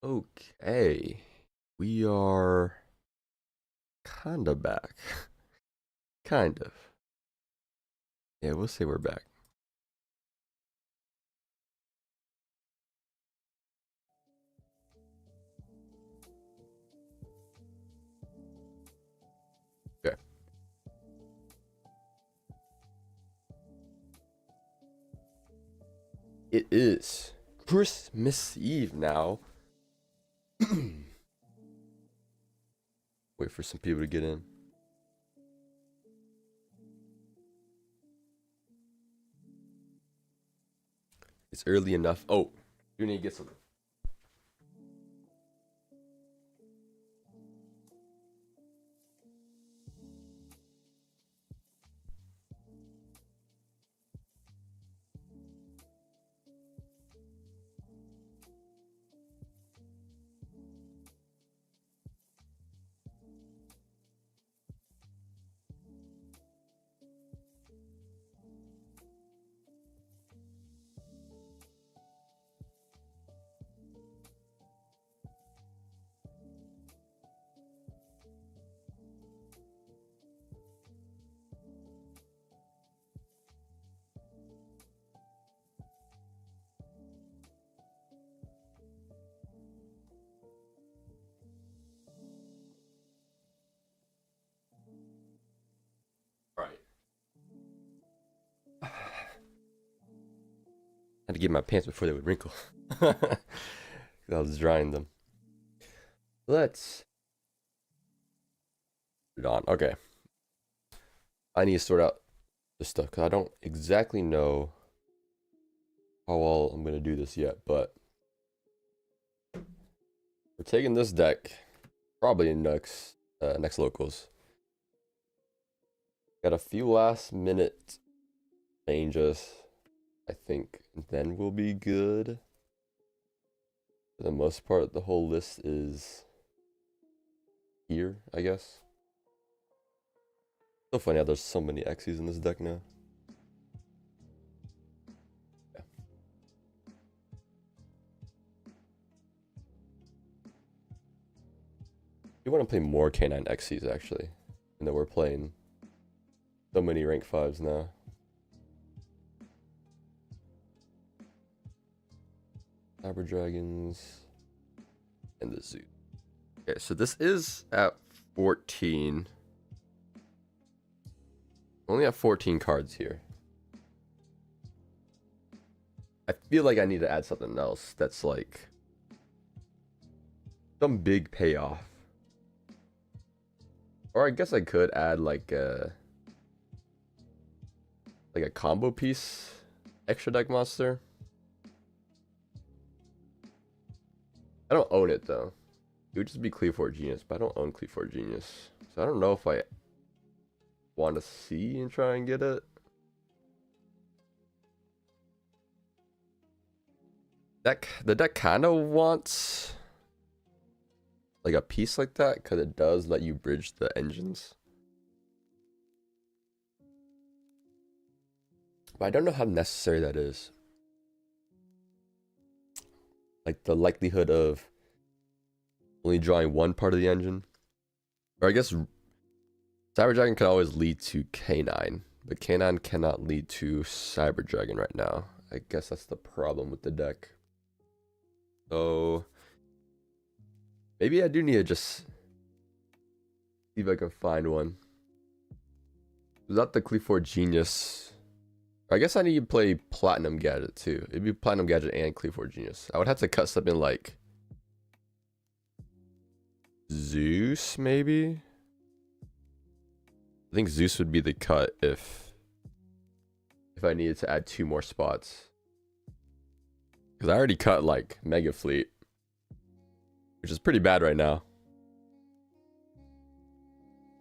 Okay, we are kinda back. Kind of. Yeah, we'll say we're back. Okay. It is Christmas Eve now. Wait for some people to get in. It's early enough. Oh, you need to get something. All right. Had to get my pants before they would wrinkle. I was drying them. Let's put it on. Okay. I need to sort out this stuff because I don't exactly know how well I'm gonna do this yet, but we're taking this deck probably in next locals. Got a few last minute changes, I think, and then we'll be good. For the most part, the whole list is here, I guess. So funny how there's so many Xy's in this deck now. Yeah. You want to play more Canine Xy's actually, and that we're playing so many rank 5s now. Cyber Dragons and the Zoo. Okay, so this is at 14. Only have 14 cards here. I feel like I need to add something else that's like some big payoff. Or I guess I could add like a combo piece extra deck monster. I don't own it though. It would just be Cleave Genius, but I don't own Cleave Genius. So I don't know if I want to see and try and get it. The deck kind of wants like a piece like that because it does let you bridge the engines. But I don't know how necessary that is. Like the likelihood of only drawing one part of the engine. Or I guess Cyber Dragon can always lead to K9, but K9 cannot lead to Cyber Dragon right now. I guess that's the problem with the deck. So maybe I do need to just see if I can find one. Without the Cleave Genius, I guess I need to play Platinum Gadget too. It'd be Platinum Gadget and Cleave Genius. I would have to cut something like Zeus, maybe? I think Zeus would be the cut if I needed to add 2 more spots. Because I already cut like Mega Fleet, which is pretty bad right now.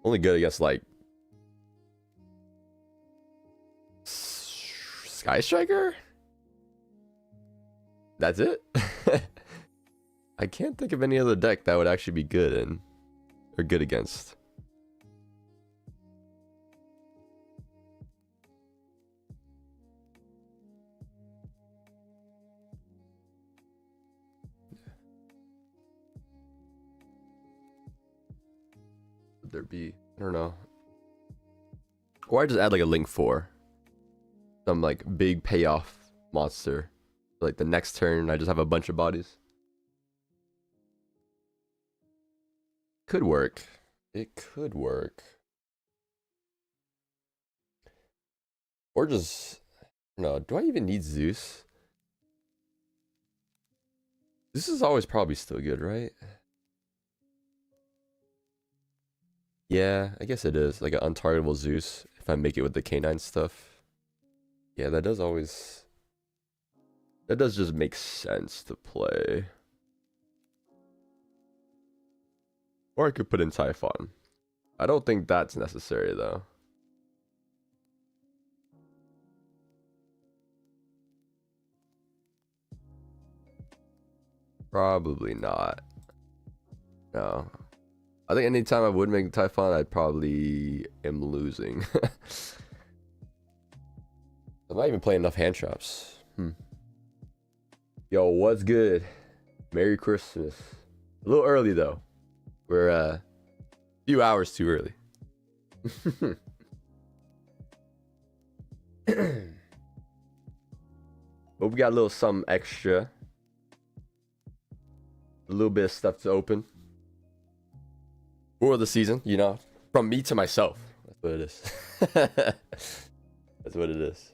Only good against like Sky Striker? That's it? I can't think of any other deck that would actually be good in or good against. would there be? I don't know. Or I just add like a Link 4. Some like big payoff monster. Like the next turn, I just have a bunch of bodies. Could work. It could work. Or just... No, do I even need Zeus? This is always probably still good, right? Yeah, I guess it is. Like an untargetable Zeus, if I make it with the K9 stuff. Yeah, that does always... That does just make sense to play. Or I could put in Typhon. I don't think that's necessary, though. Probably not. No. I think anytime I would make Typhon, I probably am losing. I'm not even playing enough hand traps. Yo, what's good? Merry Christmas. A little early, though. We're a few hours too early. But we got a little something extra. A little bit of stuff to open. For the season, you know. From me to myself. That's what it is. That's what it is.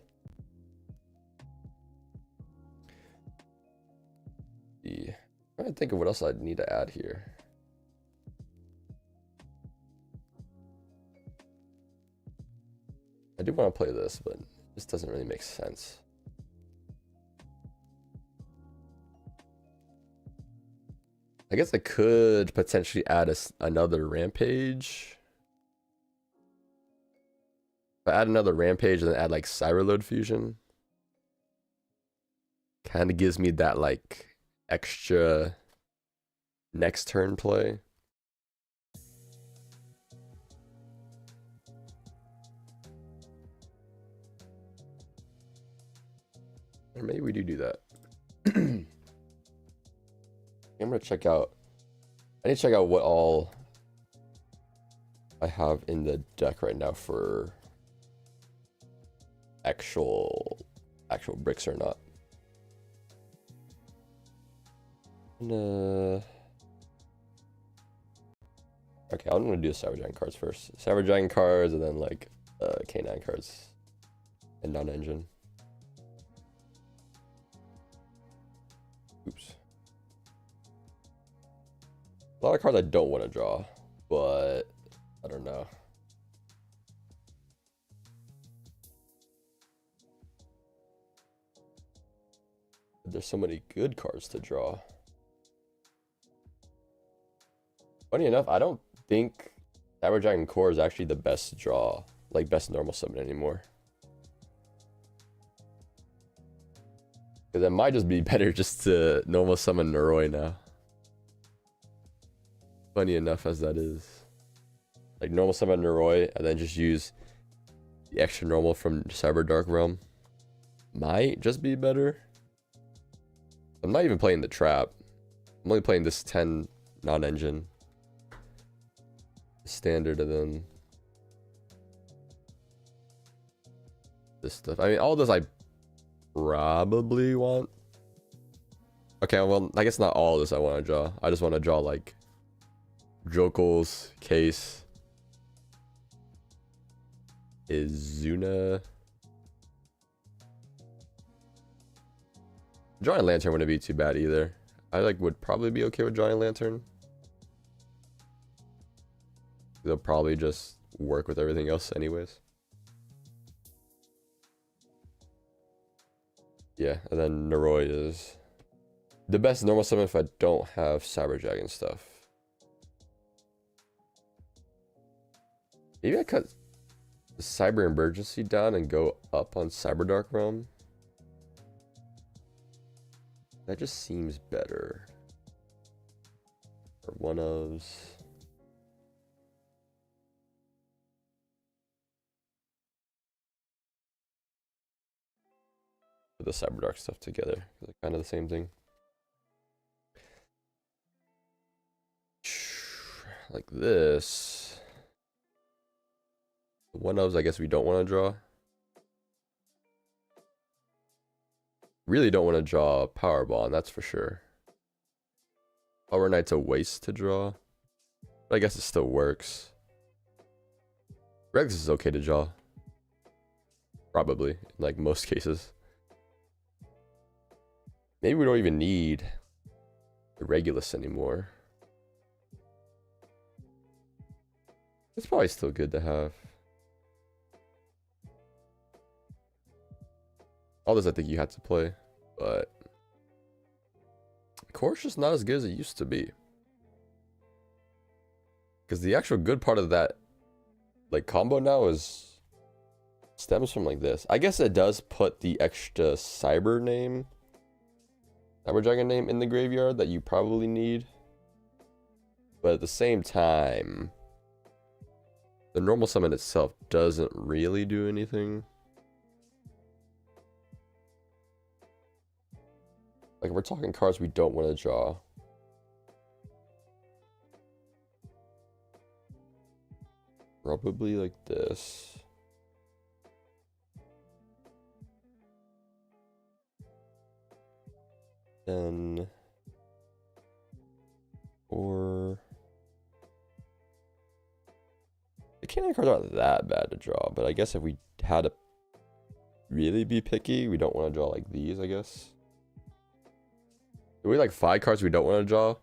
I'm trying to think of what else I'd need to add here. I do want to play this, but this doesn't really make sense. I guess I could potentially add another Rampage. If I add another Rampage and then add like Cyberload Fusion, kind of gives me that like extra next turn play. Or maybe we do that. I'm gonna check out. I need to check out what all I have in the deck right now for actual bricks or not. And, okay, I'm gonna do the Cyber Giant cards first. Cyber Giant cards and then like K9 cards and non-engine. Oops. A lot of cards I don't want to draw, but I don't know. There's so many good cards to draw. Funny enough, I don't think Cyber Dragon Core is actually the best draw, like best normal summon anymore. Because it might just be better just to normal summon Noroi now. Funny enough as that is. Like normal summon Noroi and then just use the extra normal from Cyber Dark Realm. Might just be better. I'm not even playing the trap. I'm only playing this 10 non-engine. Standard and then this stuff. I mean, all this I probably want. Okay, well, I guess not all this I want to draw. I just want to draw like Jokel's Case, Izuna. Drawing Lantern wouldn't be too bad either. I like would probably be okay with drawing Lantern. They'll probably just work with everything else anyways. Yeah, and then Noroi is the best normal summon if I don't have Cyber Dragon stuff. Maybe I cut the Cyber Emergency down and go up on Cyber Dark Realm. That just seems better. Or one ofs. Put the Cyber Dark stuff together. They're kind of the same thing. Like this. One ofs I guess we don't want to draw. Really don't want to draw a Power Bond, that's for sure. Power Knight's a waste to draw. But I guess it still works. Rex is okay to draw. Probably, in like most cases. Maybe we don't even need the Regulus anymore. It's probably still good to have. All this I think you had to play, but Core's just not as good as it used to be. Because the actual good part of that like combo now stems from like this. I guess it does put the extra Cyber Dragon name in the graveyard that you probably need. But at the same time, the normal summon itself doesn't really do anything. Like, we're talking cards we don't want to draw. Probably like this. Then, or the cannon cards aren't that bad to draw, but I guess if we had to really be picky, we don't want to draw like these, I guess. We like 5 cards we don't want to draw,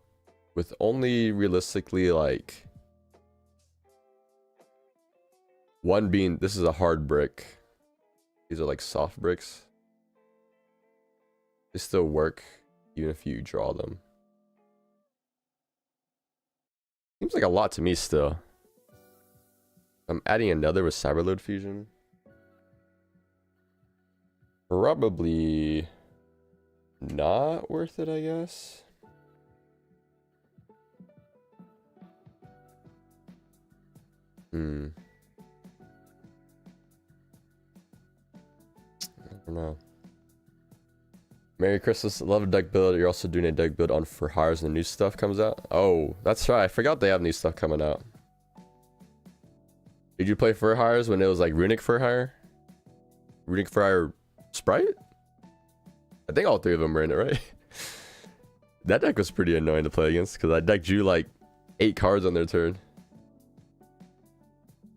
with only realistically like one being, this is a hard brick. These are like soft bricks. They still work even if you draw them. Seems like a lot to me still. I'm adding another with Cyberload Fusion. Probably not worth it, I guess. I don't know. Merry Christmas. Love a deck build. You're also doing a deck build on For Hires when the new stuff comes out. Oh, that's right. I forgot they have new stuff coming out. Did you play For Hires when it was like Runic For Hire? Runic For Hire Sprite? I think all 3 of them were in it, right? That deck was pretty annoying to play against because that deck drew like 8 cards on their turn.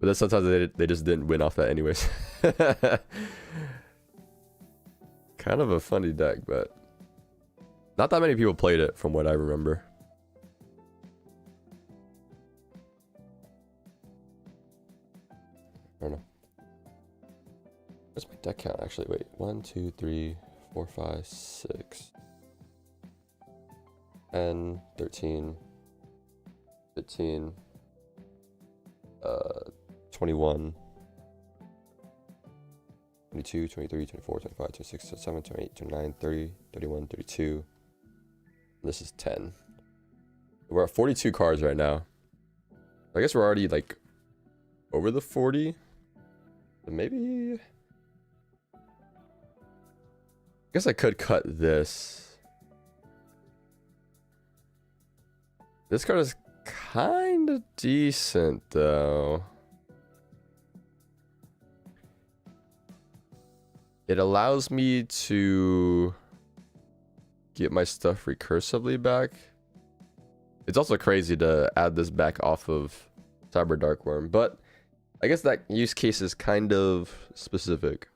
But then sometimes they just didn't win off that anyways. Kind of a funny deck, but not that many people played it from what I remember. I don't know. Where's my deck count actually? Wait, 1, 2, 3, 4, 5, 6, 10, 13, 15, 21, 22, 23, 24, 25, 26, 27, 28, 29, 30, 31, 32. This is 10. We're at 42 cards right now. I guess we're already like over the 40. But maybe... I guess I could cut this. This card is kind of decent though. It allows me to get my stuff recursively back. It's also crazy to add this back off of Cyber Darkworm, but I guess that use case is kind of specific.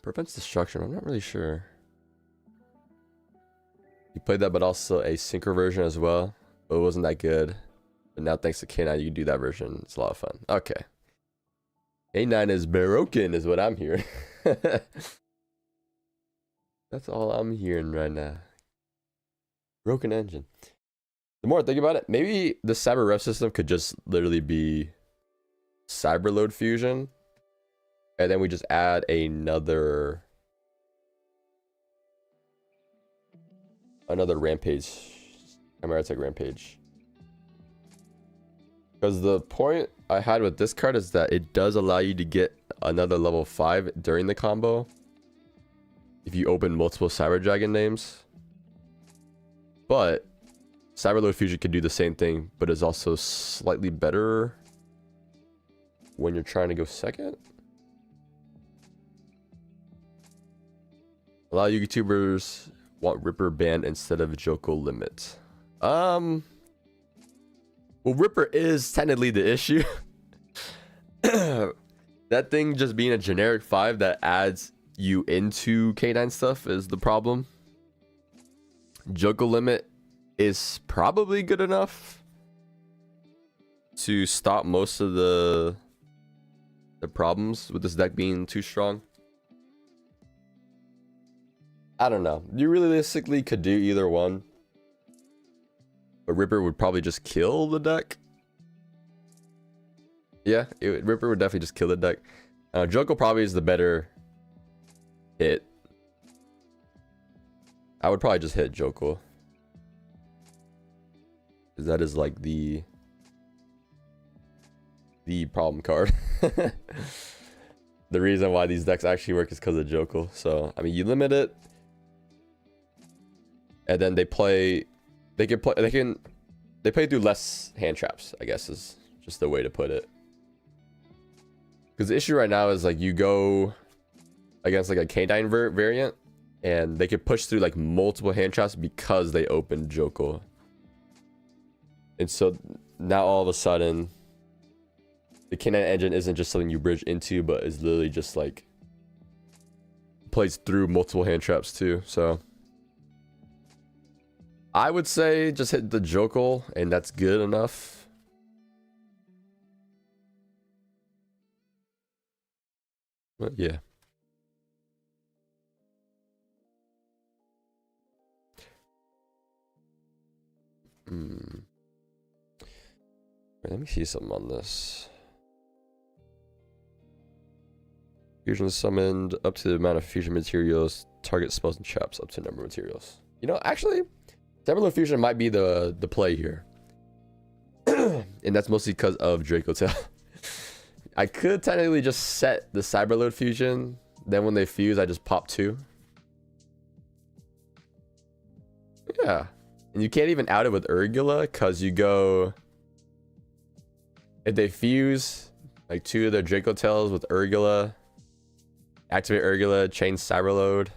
Prevents destruction. I'm not really sure. You played that, but also a synchro version as well. But it wasn't that good. But now thanks to K9, you can do that version. It's a lot of fun. Okay. A9 is broken, is what I'm hearing. That's all I'm hearing right now. Broken engine. The more I think about it, maybe the Cyber Ref system could just literally be Cyberload Fusion. And then we just add another Rampage. Chimera-Tech Rampage. Because the point I had with this card is that it does allow you to get another level 5 during the combo if you open multiple Cyber Dragon names. But Cyberload Fusion can do the same thing, but is also slightly better when you're trying to go second. A lot of YouTubers want Ripper banned instead of YuGiOh limit. Well, Ripper is technically the issue. That thing just being a generic 5 that adds you into K9 stuff is the problem. YuGiOh limit is probably good enough to stop most of the problems with this deck being too strong. I don't know. You realistically could do either one. But Ripper would probably just kill the deck. Yeah, Ripper would definitely just kill the deck. YuGiOh probably is the better hit. I would probably just hit YuGiOh. Because that is like the problem card. The reason why these decks actually work is because of YuGiOh. So, I mean, you limit it. And then they play through less hand traps, I guess is just the way to put it. Because the issue right now is like you go against like a K9 variant and they can push through like multiple hand traps because they open YuGiOh. And so now all of a sudden the K9 engine isn't just something you bridge into, but is literally just like plays through multiple hand traps too. So I would say just hit the YuGiOh and that's good enough. But yeah. Wait, let me see something on this. Fusion summoned up to the amount of fusion materials. Target spells and traps up to the number of materials. You know, actually, Cyberload Fusion might be the play here. And that's mostly because of Draco Tail. I could technically just set the Cyberload Fusion. Then when they fuse, I just pop 2. Yeah. And you can't even out it with Urgula because you go... If they fuse, like 2 of their Draco Tails with Urgula, activate Urgula, chain Cyberload.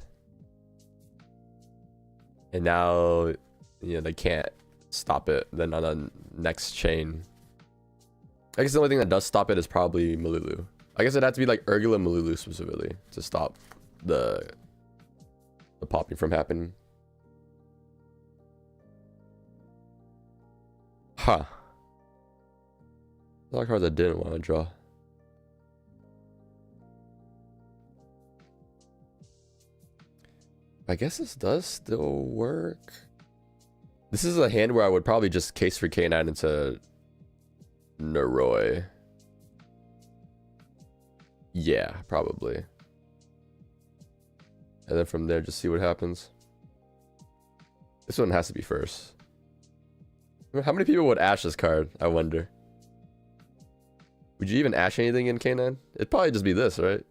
And now, you know, they can't stop it. Then on the next chain, I guess the only thing that does stop it is probably Malulu. I guess it'd have to be like Urgula Malulu specifically to stop the popping from happening. Huh. A lot of cards I didn't want to draw. I guess this does still work. This is a hand where I would probably just case for K9 into Naroi. Yeah, probably. And then from there, just see what happens. This one has to be first. How many people would Ash this card? I wonder. Would you even Ash anything in K9? It'd probably just be this, right?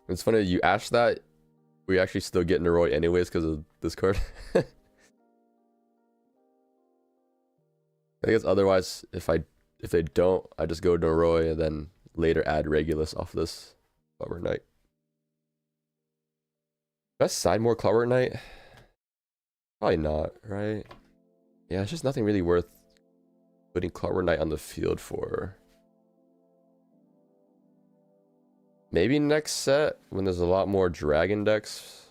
It's funny, you Ash that, we actually still get Naroi anyways because of this card. I guess otherwise, if they don't, I just go Naroi and then later add Regulus off this Clockwork Knight. Best side more Clockwork Knight? Probably not, right? Yeah, it's just nothing really worth putting Clockwork Knight on the field for. Maybe next set when there's a lot more dragon decks.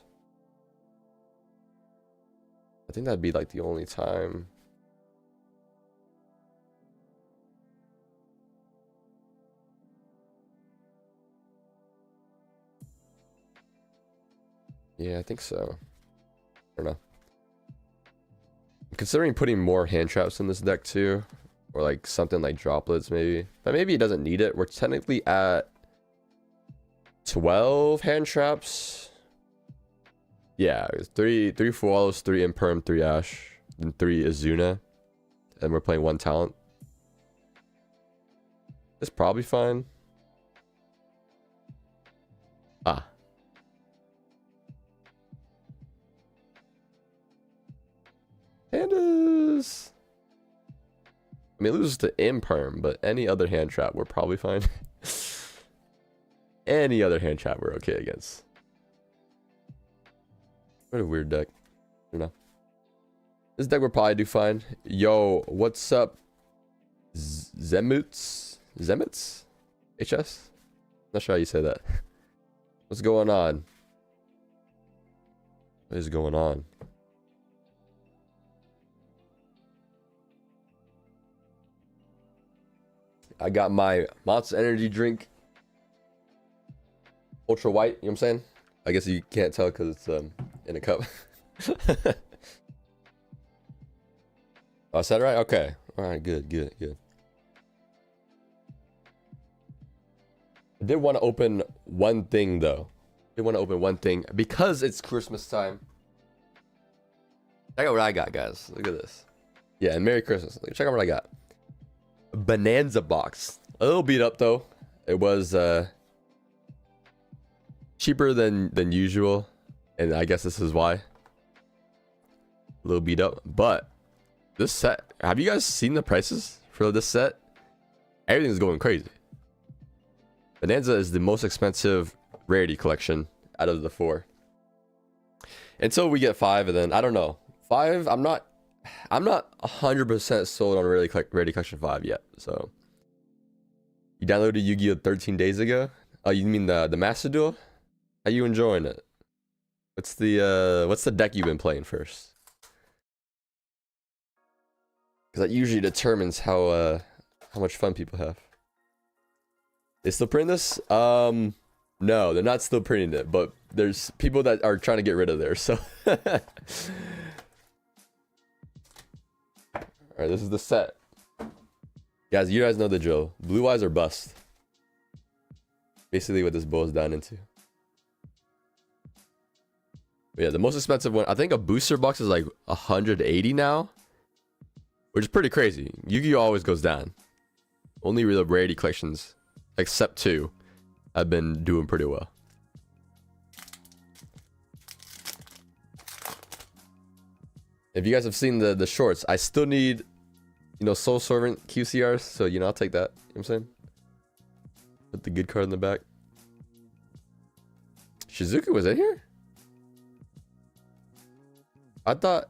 I think that'd be like the only time. Yeah, I think so. I don't know. I'm considering putting more hand traps in this deck too. Or like something like droplets maybe. But maybe it doesn't need it. We're technically at 12 hand traps. Yeah, 3 Fualos, 3 Imperm, 3 Ash, and 3 Azuna. And we're playing 1 talent. It's probably fine. Ah. Pandas. I mean, it loses to Imperm, but any other hand trap, we're probably fine. Any other hand trap, we're okay against. What a weird deck. I don't know. This deck will probably do fine. Yo, what's up? Zemutz? Zemutz? HS? Not sure how you say that. What's going on? What is going on? I got my Monster Energy drink. Ultra white, you know what I'm saying? I guess you can't tell because it's in a cup. Oh, I said it right? Okay. Alright, good. I did want to open one thing though. Because it's Christmas time. Check out what I got, guys. Look at this. Yeah, and Merry Christmas. Check out what I got. Bonanza box. A little beat up though. It was cheaper than usual, and I guess this is why. A little beat up, but this set, have you guys seen the prices for this set? Everything's going crazy. Bonanza is the most expensive rarity collection out of the 4. Until we get 5, and then I don't know. 5, I'm not 100% sold on rarity collection 5 yet. So you downloaded YuGiOh 13 days ago? Oh, you mean the Master Duel? How you enjoying it? What's the deck you've been playing first? Because that usually determines how much fun people have. They still print this? No, they're not still printing it, but there's people that are trying to get rid of theirs, so. Alright, this is the set. Guys, you guys know the drill. Blue eyes or bust. Basically what this boils down into. But yeah, the most expensive one, I think a booster box is like 180 now. Which is pretty crazy. YuGiOh always goes down. Only real rarity collections, except 2, have been doing pretty well. If you guys have seen the shorts, I still need, you know, Soul Servant QCRs. So, you know, I'll take that. You know what I'm saying? Put the good card in the back. Shizuku was in here? I thought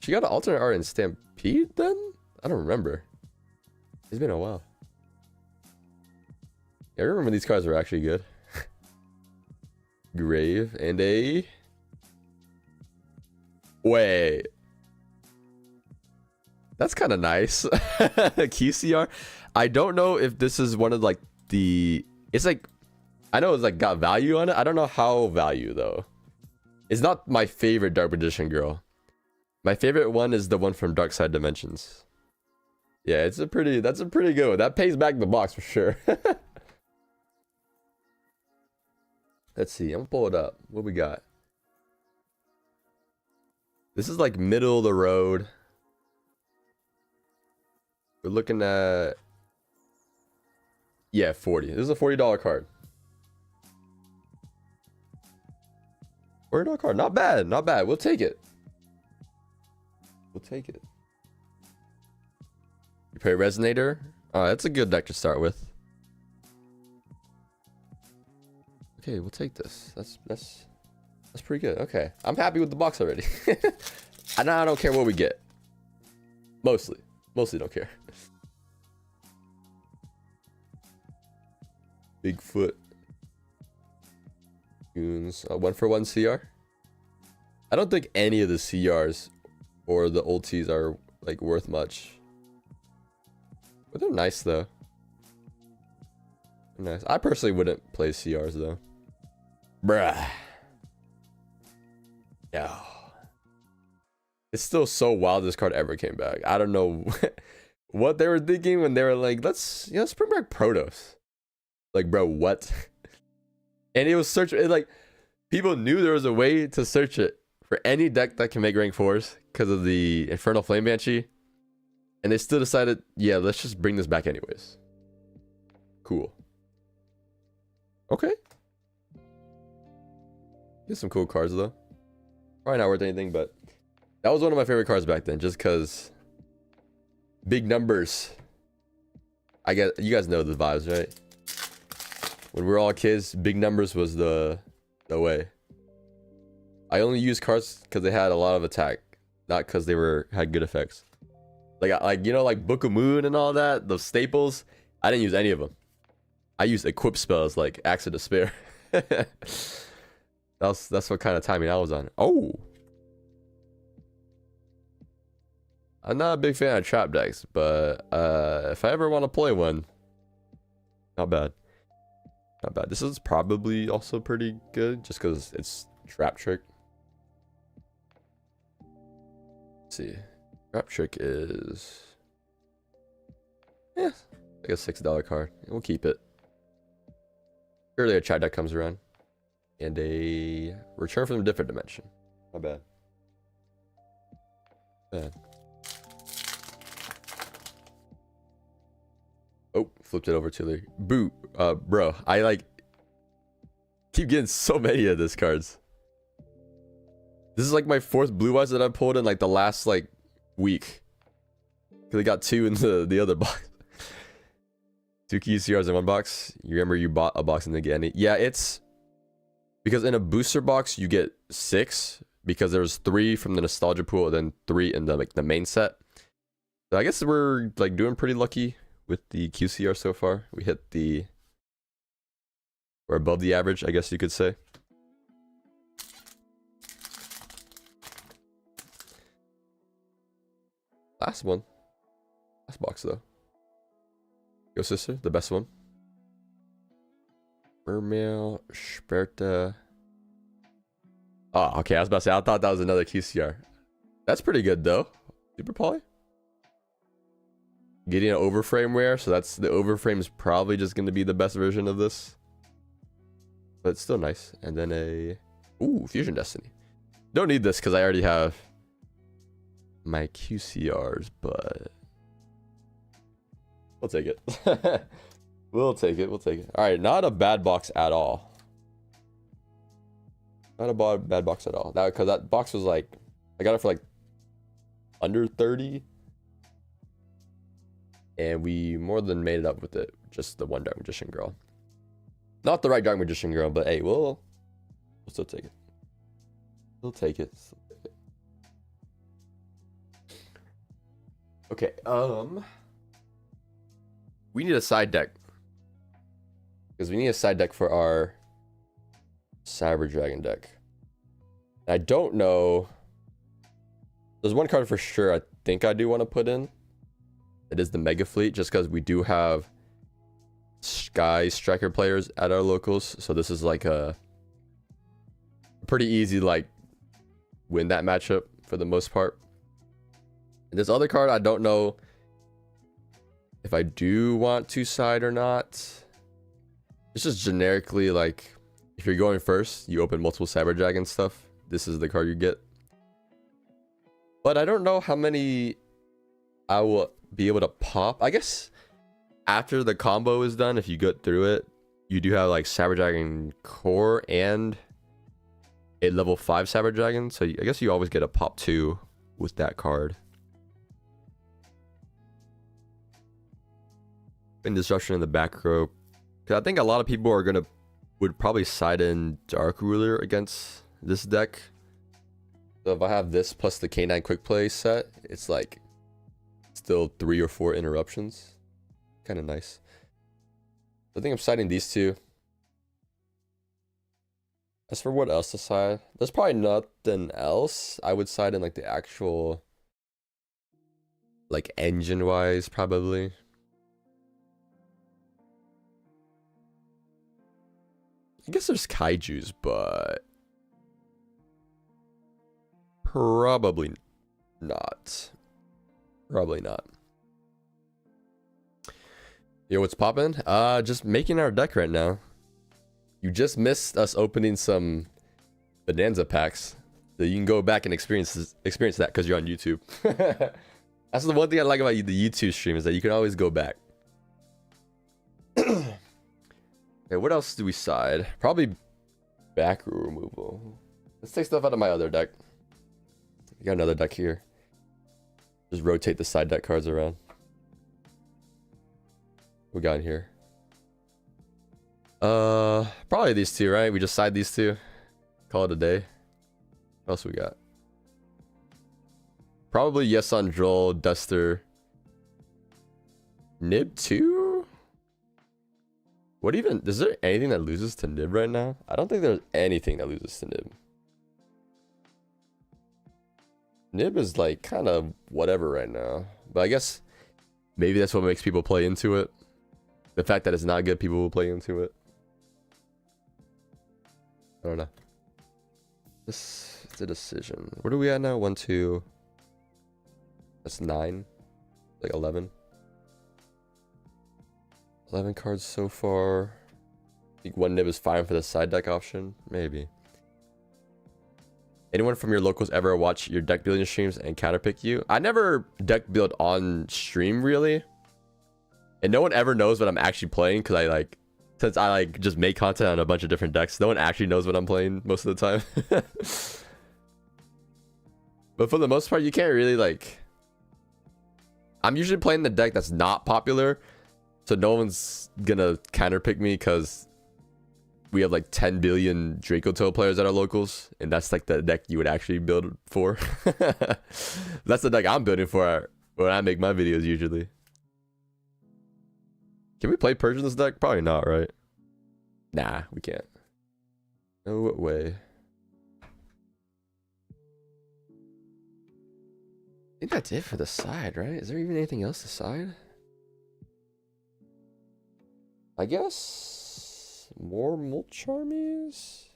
she got an alternate art in Stampede then? I don't remember. It's been a while. Yeah, I remember these cards were actually good. Grave and a... Wait. That's kind of nice. QCR. I don't know if this is one of like the... It's like... I know it's like got value on it. I don't know how value though. It's not my favorite Dark Magician girl. My favorite one is the one from Dark Side Dimensions. Yeah, that's a pretty good one. That pays back the box for sure. Let's see. I'm gonna pull it up. What we got? This is like middle of the road. We're looking at, yeah, 40. This is a $40 card. $40 card. Not bad. Not bad. We'll take it. We'll take it. You play Resonator. That's a good deck to start with. Okay, we'll take this. That's pretty good. Okay, I'm happy with the box already. I don't care what we get. Mostly don't care. Bigfoot. Goons. 1-for-1 CR. I don't think any of the CRs or the ultis are like worth much. But they're nice though. They're nice. I personally wouldn't play CRs though. Bruh. Yeah. It's still so wild this card ever came back. I don't know what they were thinking when they were like, let's bring back Protos. Like, bro, what? And it was like people knew there was a way to search it for any deck that can make rank 4s because of the Infernal Flame Banshee. And they still decided, yeah, let's just bring this back anyways. Cool. Okay. Get some cool cards though. Probably not worth anything, but That was one of my favorite cards back then, just because big numbers. I guess you guys know the vibes, right? When we were all kids, big numbers was the way. I only used cards because they had a lot of attack, not because they had good effects. Like you know, like Book of Moon and all that, those staples. I didn't use any of them. I used equip spells like Axe of Despair. That's what kind of timing I was on. Oh, I'm not a big fan of trap decks, but if I ever want to play one, not bad. Not bad. This is probably also pretty good, just because it's trap trick. Let's see. Trap trick is, yeah, like a $6 card. We'll keep it. Surely a trap deck comes around. And a return from a different dimension. Not bad. Bad. Oh, flipped it over to the boot. Bro, I like keep getting so many of these cards. This is like my 4th blue eyes that I pulled in like the last like week. Cause I got 2 in the other box. 2 QCRs in 1 box. You remember you bought a box and didn't get any? Yeah, it's because in a booster box you get 6 because there was 3 from the nostalgia pool and then 3 in the main set. So I guess we're like doing pretty lucky with the QCR so far. We hit we're above the average, I guess you could say. Last one. Last box though. Go sister, the best one. Mermail, Sperta. Oh, okay, I was about to say, I thought that was another QCR. That's pretty good though. Super poly. Getting an overframe rare, so that's the overframe is probably just going to be the best version of this. But it's still nice. And then Fusion Destiny. Don't need this because I already have my QCRs, but we'll take it. We'll take it. All right, not a bad box at all. Not a bad box at all. Because that box was like, I got it for like under 30. And we more than made it up with it. Just the one Dark Magician Girl. Not the right Dark Magician Girl, but hey, we'll still take it. We'll take it. Okay, we need a side deck. Because we need a side deck for our Cyber Dragon deck. And I don't know. There's one card for sure I think I do want to put in. It is the Mega Fleet, just because we do have Sky Striker players at our locals. So this is like a pretty easy, like, win that matchup for the most part. And this other card, I don't know if I do want to side or not. It's just generically, like, if you're going first, you open multiple Cyber Dragon stuff. This is the card you get. But I don't know how many I will be able to pop. I guess after the combo is done, if you get through it, you do have like Cyber Dragon Core and a level 5 Cyber Dragon. So I guess you always get a pop 2 with that card. And Disruption in the back row. Because I think a lot of people would probably side in Dark Ruler against this deck. So if I have this plus the K9 quick play set, it's like still 3 or 4 interruptions. Kind of nice. I think I'm siding these two. As for what else to side, there's probably nothing else. I would side in like the actual, like, engine wise, probably. I guess there's kaijus, but probably not. Probably not. Yo, what's poppin'? Just making our deck right now. You just missed us opening some Bonanza packs. So you can go back and experience that because you're on YouTube. That's the one thing I like about the YouTube stream, is that you can always go back. Okay, what else do we side? Probably back row removal. Let's take stuff out of my other deck. We got another deck here. Just rotate the side deck cards around. What we got in here? Probably these two, right? We just side these two. Call it a day. What else we got? Probably Yes on Droll, Duster. Nib 2? What even? Is there anything that loses to Nib right now? I don't think there's anything that loses to Nib. Nib is like kind of whatever right now. But I guess maybe that's what makes people play into it. The fact that it's not good, people will play into it. I don't know. This is a decision. Where are we at now? 1, 2. That's 9. Like 11. 11 cards so far. I think one Nib is fine for the side deck option. Maybe. Anyone from your locals ever watch your deck building streams and counterpick you? I never deck build on stream really. And no one ever knows what I'm actually playing because since I just make content on a bunch of different decks, no one actually knows what I'm playing most of the time. But for the most part, you can't really I'm usually playing the deck that's not popular, so no one's gonna counterpick me because we have 10 billion YuGiOh players at our locals, and that's the deck you would actually build for. That's the deck I'm building for when I make my videos usually. Can we play Purge in this deck? Probably not, right? Nah, we can't. No way. I think that's it for the side, right? Is there even anything else to side? I guess more Mulch Armies?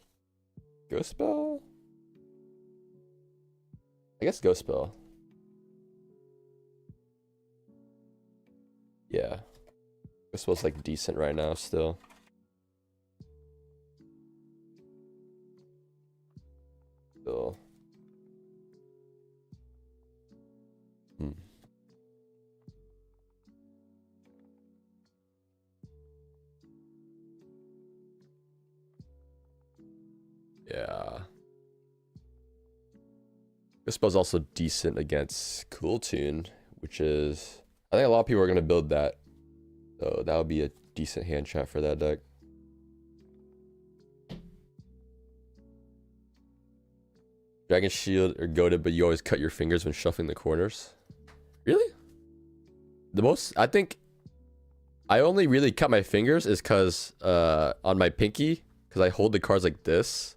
Ghost Spell? I guess Ghost Spell. Yeah. Ghost Spell's decent right now still. Still. Yeah. This spell's also decent against Cool Tune, which is... I think a lot of people are going to build that. So that would be a decent hand trap for that deck. Dragon Shield are goated, but you always cut your fingers when shuffling the corners. Really? The most... I think... I only really cut my fingers is because... on my pinky, because I hold the cards like this.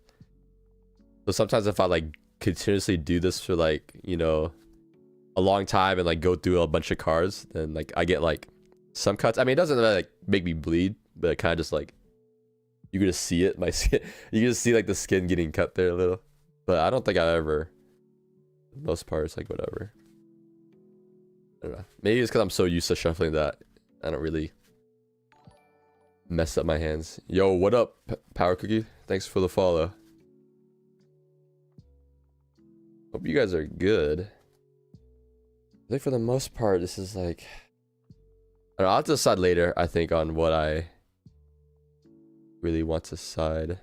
So sometimes if I continuously do this for a long time and go through a bunch of cards, then I get some cuts. I mean, it doesn't make me bleed, but it kind of just you can just see it. My skin, you can just see the skin getting cut there a little. But I don't think I ever. For the most part, it's whatever. I don't know. Maybe it's because I'm so used to shuffling that I don't really mess up my hands. Yo, what up, Power Cookie? Thanks for the follow. Hope you guys are good. I think for the most part, this is I don't know, I'll have to decide later, I think, on what I really want to side.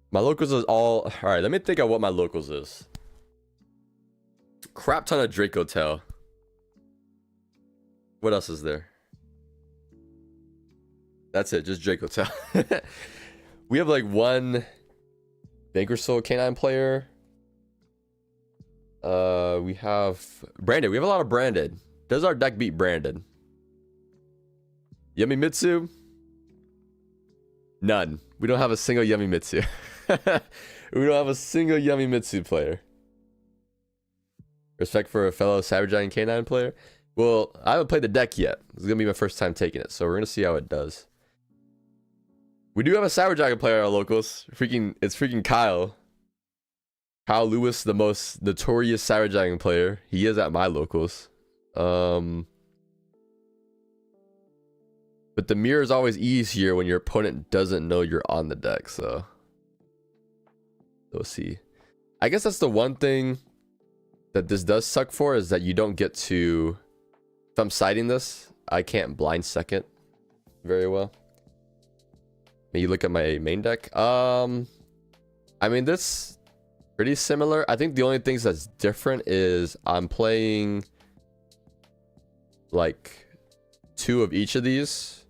My locals is all... Alright, let me think of what my locals is. Crap ton of YuGiOh Tail. What else is there? That's it, just YuGiOh Tail. We have one Vanquish Soul Canine player. We have Branded. We have a lot of Branded. Does our deck beat Branded? Yummy Mitsu? None. We don't have a single Yummy Mitsu. We don't have a single Yummy Mitsu player. Respect for a fellow Savage Giant Canine player? Well, I haven't played the deck yet. This is gonna be my first time taking it, so we're gonna see how it does. We do have a Savage Giant player at our locals. It's freaking Kyle. Kyle Lewis, the most notorious Savage Dragon player. He is at my locals. But the mirror is always easier when your opponent doesn't know you're on the deck, so we'll see. I guess that's the one thing that this does suck for, is that you don't get to... If I'm siding this, I can't blind second very well. Maybe look at my main deck. I mean, this pretty similar. I think the only things that's different is I'm playing like 2 of each of these.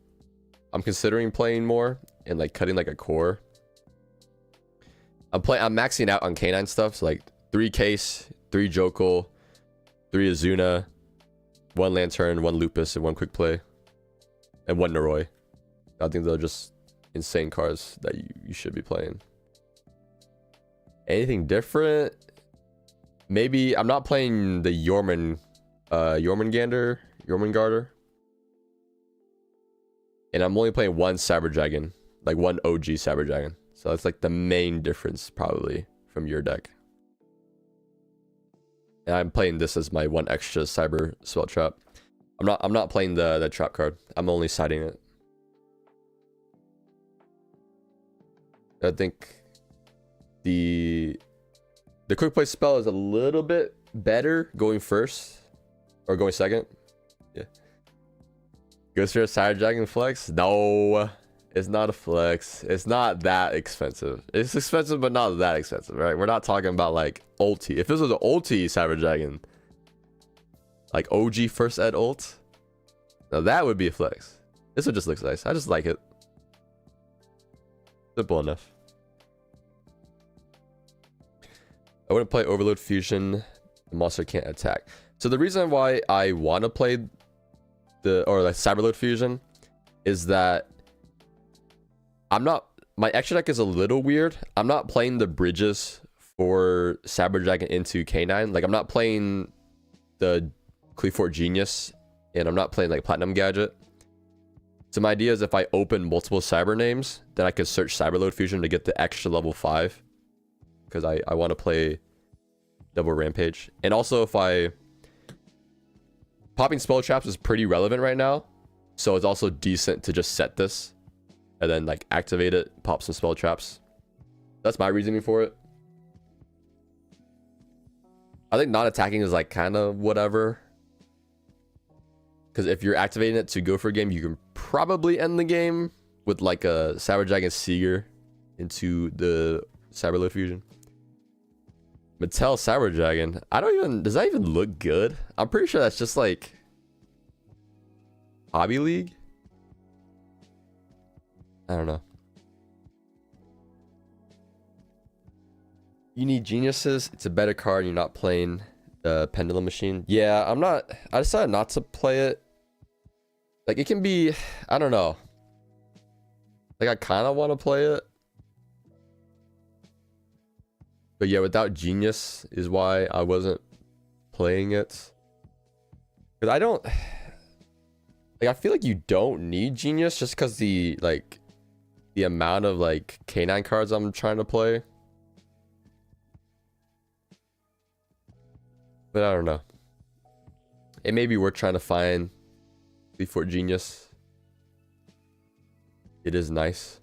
I'm considering playing more and like cutting like a core. I'm maxing out on K9 stuff, so like 3 Case, 3 Jokel, 3 Azuna, 1 Lantern, 1 Lupus, and 1 Quick Play, and 1 Noroi. I think they're just insane cards that you should be playing. Anything different? Maybe I'm not playing the Jormungandr, and I'm only playing 1 Cyber Dragon, like 1 OG Cyber Dragon. So that's like the main difference probably from your deck. And I'm playing this as my 1 extra Cyber Spell Trap. I'm not playing the trap card. I'm only siding it. I think the quick play spell is a little bit better going first or going second. Yeah. Goes for a Cyber Dragon flex? No, it's not a flex. It's not that expensive. It's expensive, but not that expensive, right? We're not talking about like ulti. If this was an ulti Cyber Dragon, like OG first ed ult, now that would be a flex. This one just looks nice. I just like it. Simple enough. I wouldn't play Overload Fusion. The monster can't attack. So the reason why I want to play the Cyberload Fusion is that my extra deck is a little weird. I'm not playing the bridges for Cyber Dragon into K9. Like I'm not playing the Cleafort Genius, and I'm not playing like Platinum Gadget. So my idea is if I open multiple cyber names, then I could search Cyberload Fusion to get the extra level 5. Because I want to play double Rampage. And also if popping spell traps is pretty relevant right now. So it's also decent to just set this and then like activate it, pop some spell traps. That's my reasoning for it. I think not attacking is like kind of whatever. Because if you're activating it to go for a game, you can probably end the game with like a Cyber Dragon Seeger into the Cyberload Fusion. Mattel Cyber Dragon. Does that even look good? I'm pretty sure that's just like Hobby League. I don't know. You need Geniuses. It's a better card. You're not playing the Pendulum Machine. Yeah, I decided not to play it. Like it can be, I don't know. Like I kind of want to play it. But yeah, without Genius is why I wasn't playing it. Because I feel like you don't need Genius just because the amount of like K9 cards I'm trying to play. But I don't know. It may be worth trying to find before Genius. It is nice.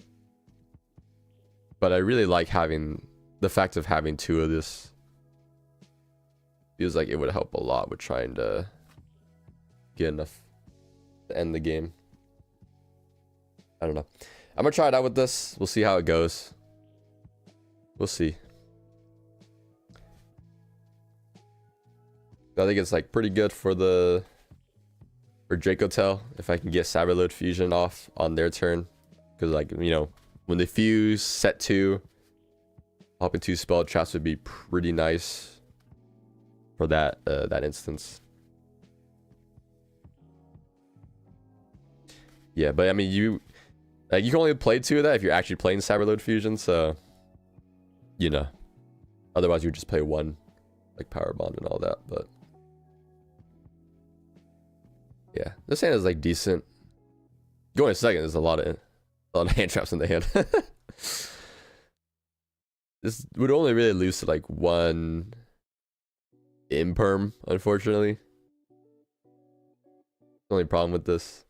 But I really like having the fact of having 2 of this. Feels like it would help a lot with trying to get enough to end the game. I don't know. I'm gonna try it out with this. We'll see how it goes. We'll see. I think it's like pretty good for Dracotel if I can get Cyberload Fusion off on their turn. Because like, you know, when they fuse set 2, popping 2 spell traps would be pretty nice for that instance. Yeah, but I mean you can only play 2 of that if you're actually playing Cyberload Fusion, so you know. Otherwise you would just play 1 like Power Bond and all that, but yeah, this hand is like decent. Going second, there's a lot of hand traps in the hand. This would only really lose to like 1 imperm, unfortunately. The only problem with this.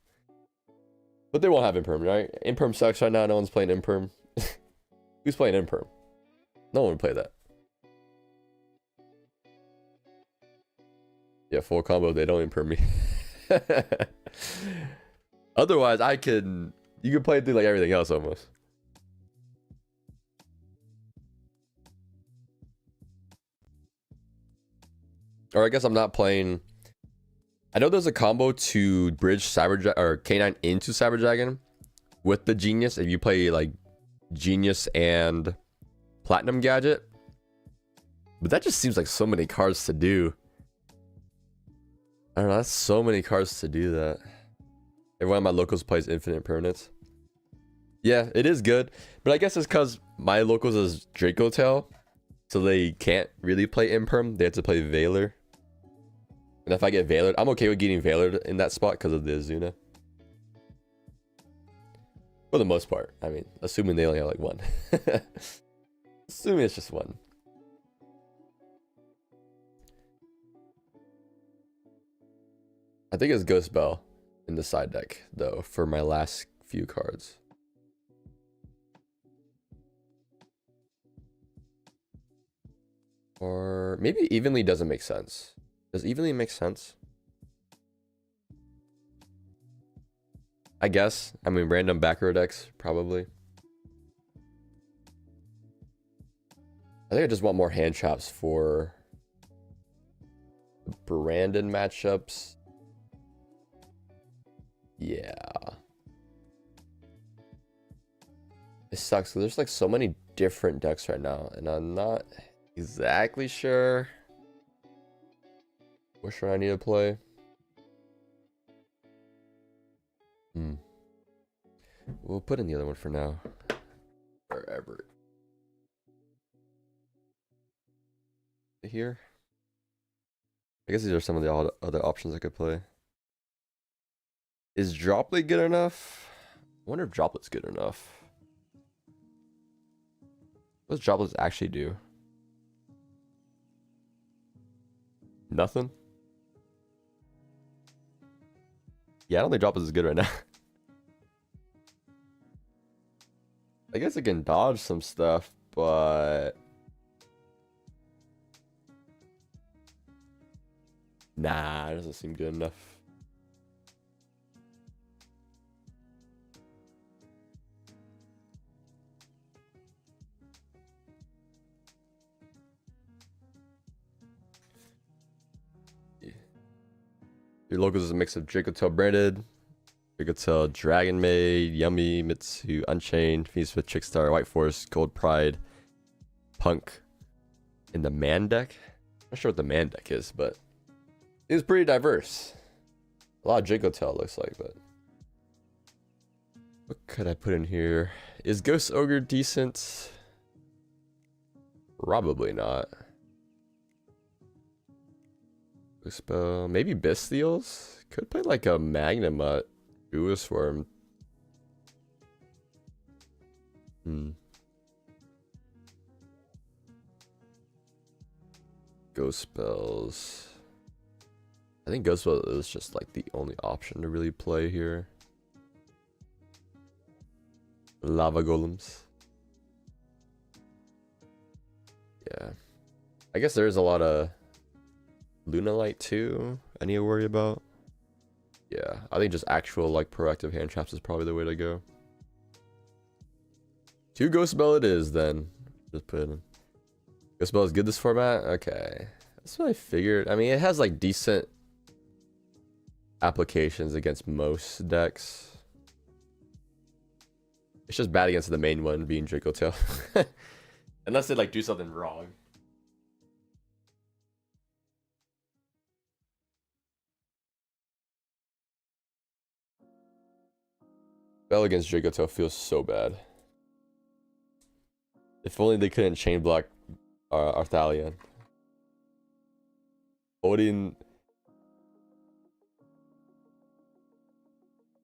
But they won't have imperm, right? Imperm sucks right now. No one's playing imperm. Who's playing imperm? No one would play that. Yeah, full combo. They don't imperm me. Otherwise, you could play through like everything else almost. Or I guess I'm not playing. I know there's a combo to bridge or K9 into Cyber Dragon with the Genius. If you play like Genius and Platinum Gadget. But that just seems like so many cards to do. I don't know, that's so many cards to do that. Every one of my locals plays Infinite Permanence. Yeah, it is good. But I guess it's because my locals is Draco Tail. So they can't really play Imperm. They have to play Valor. And if I get Valor, I'm okay with getting Valor in that spot because of the Azuna. For the most part. I mean, assuming they only have like one. Assuming it's just one. I think it's Ghost Bell in the side deck, though, for my last few cards. Or maybe Evenly doesn't make sense. Does Evenly make sense? I guess. I mean, random back row decks, probably. I think I just want more hand traps for Brandon matchups. Yeah. It sucks because there's like so many different decks right now, and I'm not exactly sure which one I need to play. We'll put in the other one for now. Wherever. Here. I guess these are some of the other options I could play. Is Droplet good enough? I wonder if Droplet's good enough. What does Droplets actually do? Nothing? Yeah, I don't think Droplets is good right now. I guess it can dodge some stuff, but... Nah, it doesn't seem good enough. Your locals is a mix of Dracotail branded, Dracotail Dragon Maid, Yummy, Mitsu, Unchained, Feast with Trickstar, White Force, Gold Pride, Punk in the man deck. I'm not sure what the man deck is, but it was pretty diverse. A lot of Dracotail looks like, but what could I put in here? Is Ghost Ogre decent? Probably not. Spell maybe Bestials. Could play like a Magnamut Duoswarm. Ghost Spells. I think Ghost Spells is just like the only option to really play here. Lava Golems. Yeah. I guess there's a lot of Lunalight too. I need to worry about. Yeah, I think just actual like proactive hand traps is probably the way to go. 2 Ghost Spell it is then. Just put it in. Ghost Spell is good this format? Okay. That's what I figured. I mean, it has like decent applications against most decks. It's just bad against the main one being Dracotail. Unless they like do something wrong. Bell against Dracotail feels so bad. If only they couldn't chain block Arthalion. Holding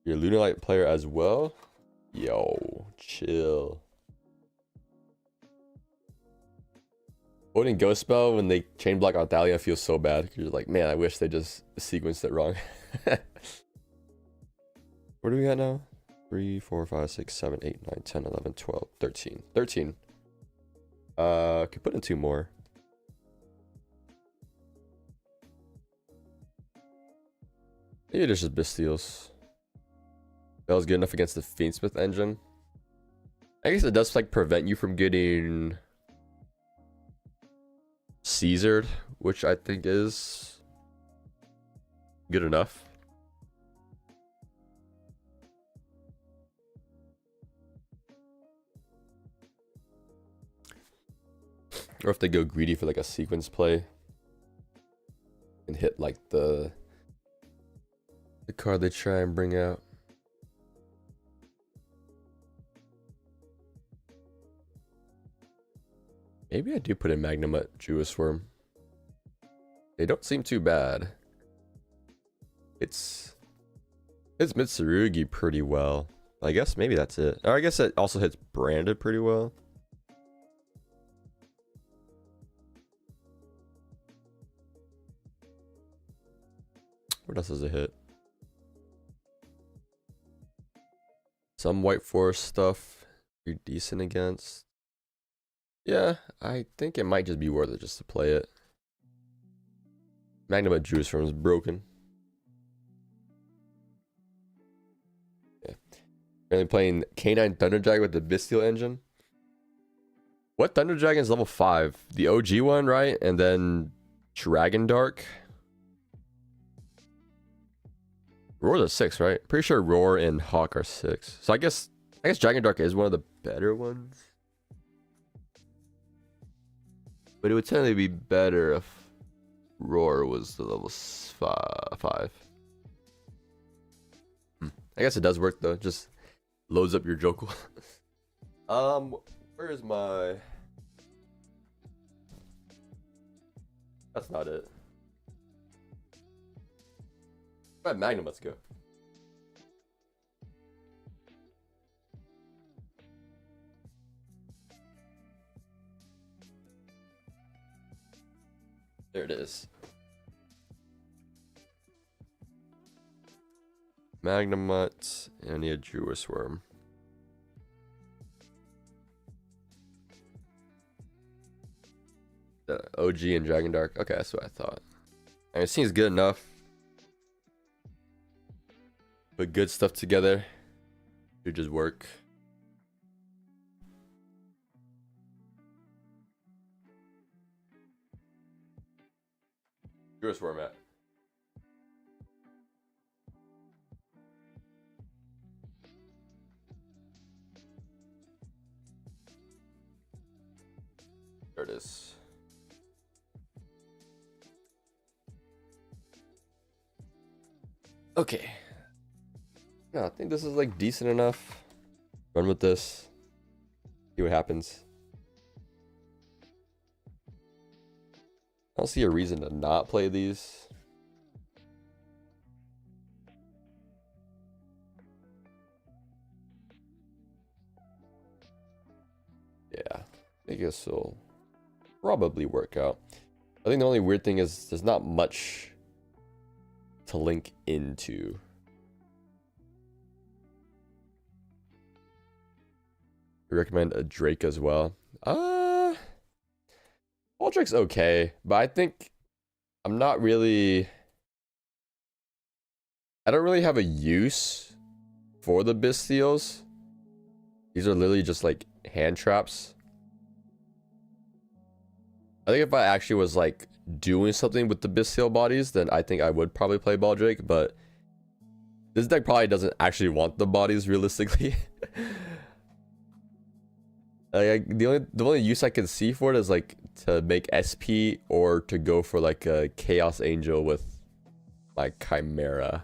your Lunalight player as well? Yo, chill. Holding Ghost Spell when they chain block Arthalion feels so bad. You're like, man, I wish they just sequenced it wrong. What do we got now? 3, 4, 5, 6, 7, 8, 9, 10, 11, 12, 13. 13. Could put in 2 more. Maybe there's just Bestials. That was good enough against the Fiendsmith engine. I guess it does like prevent you from getting Caesared, which I think is good enough. Or if they go greedy for like a sequence play and hit like the card they try and bring out. Maybe I do put in Magnemite Jewis Worm. They don't seem too bad. It's Mitsurugi pretty well. I guess maybe that's it. Or I guess it also hits Branded pretty well. What else does it hit? Some White Forest stuff you're decent against. Yeah, I think it might just be worth it just to play it. Magnemite Jewis Worm is broken. Yeah. Currently playing K9 Thunder Dragon with the Bestial engine. What Thunder Dragon is level 5? The OG one, right? And then Dragon Dark. Roar's a 6, right? Pretty sure Roar and Hawk are 6. So I guess Dragon Dark is one of the better ones. But it would technically be better if Roar was the level 5. I guess it does work though. Just loads up your Jokel. Where is my... That's not it. Right, Magnum, let's go. There it is. Magnemite and a Jewis Worm. The OG and Dragon Dark. Okay, that's what I thought. I mean, it seems good enough. Put good stuff together. Should just work. Jewis Worm at. There it is. Okay. No, I think this is like decent enough. Run with this. See what happens. I don't see a reason to not play these. Yeah, I think this will probably work out. I think the only weird thing is there's not much to link into. I recommend a Drake as well. Drake's okay, but I think I'm not really... I don't really have a use for the Bestials. These are literally just like hand traps. I think if I actually was like doing something with the Bestial bodies, then I think I would probably play Baldrake, but this deck probably doesn't actually want the bodies realistically. The only use I can see for it is like to make SP or to go for like a Chaos Angel with my Chimera.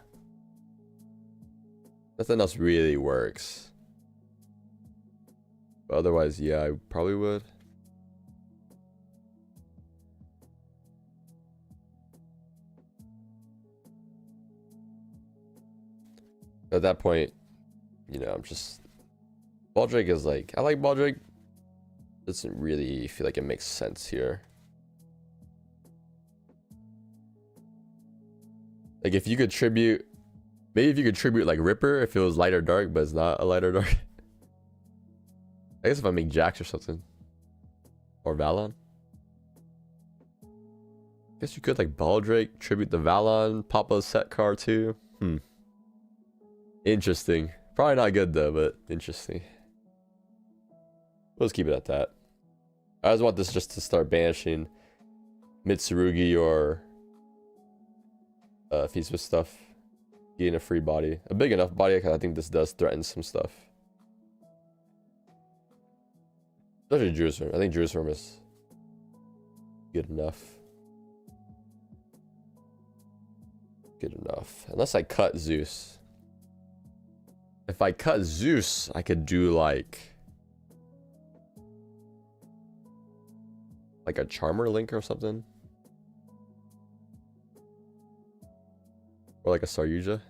Nothing else really works. But otherwise, yeah, I probably would. At that point, you know, I'm just... Baldrake is like... I like Baldrake. Doesn't really feel like it makes sense here. Like if you could tribute... Maybe if you could tribute like Ripper if it was light or dark, but it's not a light or dark. I guess if I make Jax or something. Or Valon. Guess you could like Baldrake, tribute the Valon, pop a set card too. Interesting. Probably not good though, but interesting. Let's keep it at that. I just want this just to start banishing Mitsurugi or Feast with stuff. Getting a free body. A big enough body, because I think this does threaten some stuff. Especially Jerusalem. I think Jerusalem is good enough. Good enough. Unless I cut Zeus. If I cut Zeus, I could do like a Charmer Link or something. Or like a Saryuja.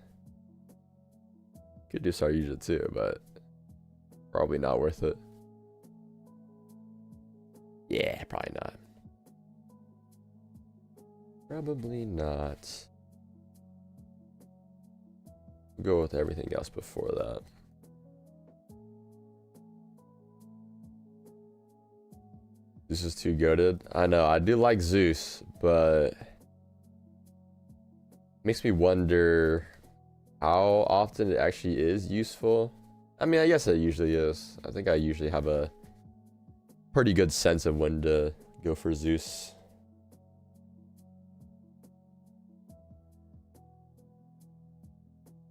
Could do Saryuja too, but probably not worth it. Yeah, probably not. Probably not. Go with everything else before that. This is too goated. I know, I do like Zeus, but makes me wonder how often it actually is useful. I mean, I guess it usually is. I think I usually have a pretty good sense of when to go for Zeus.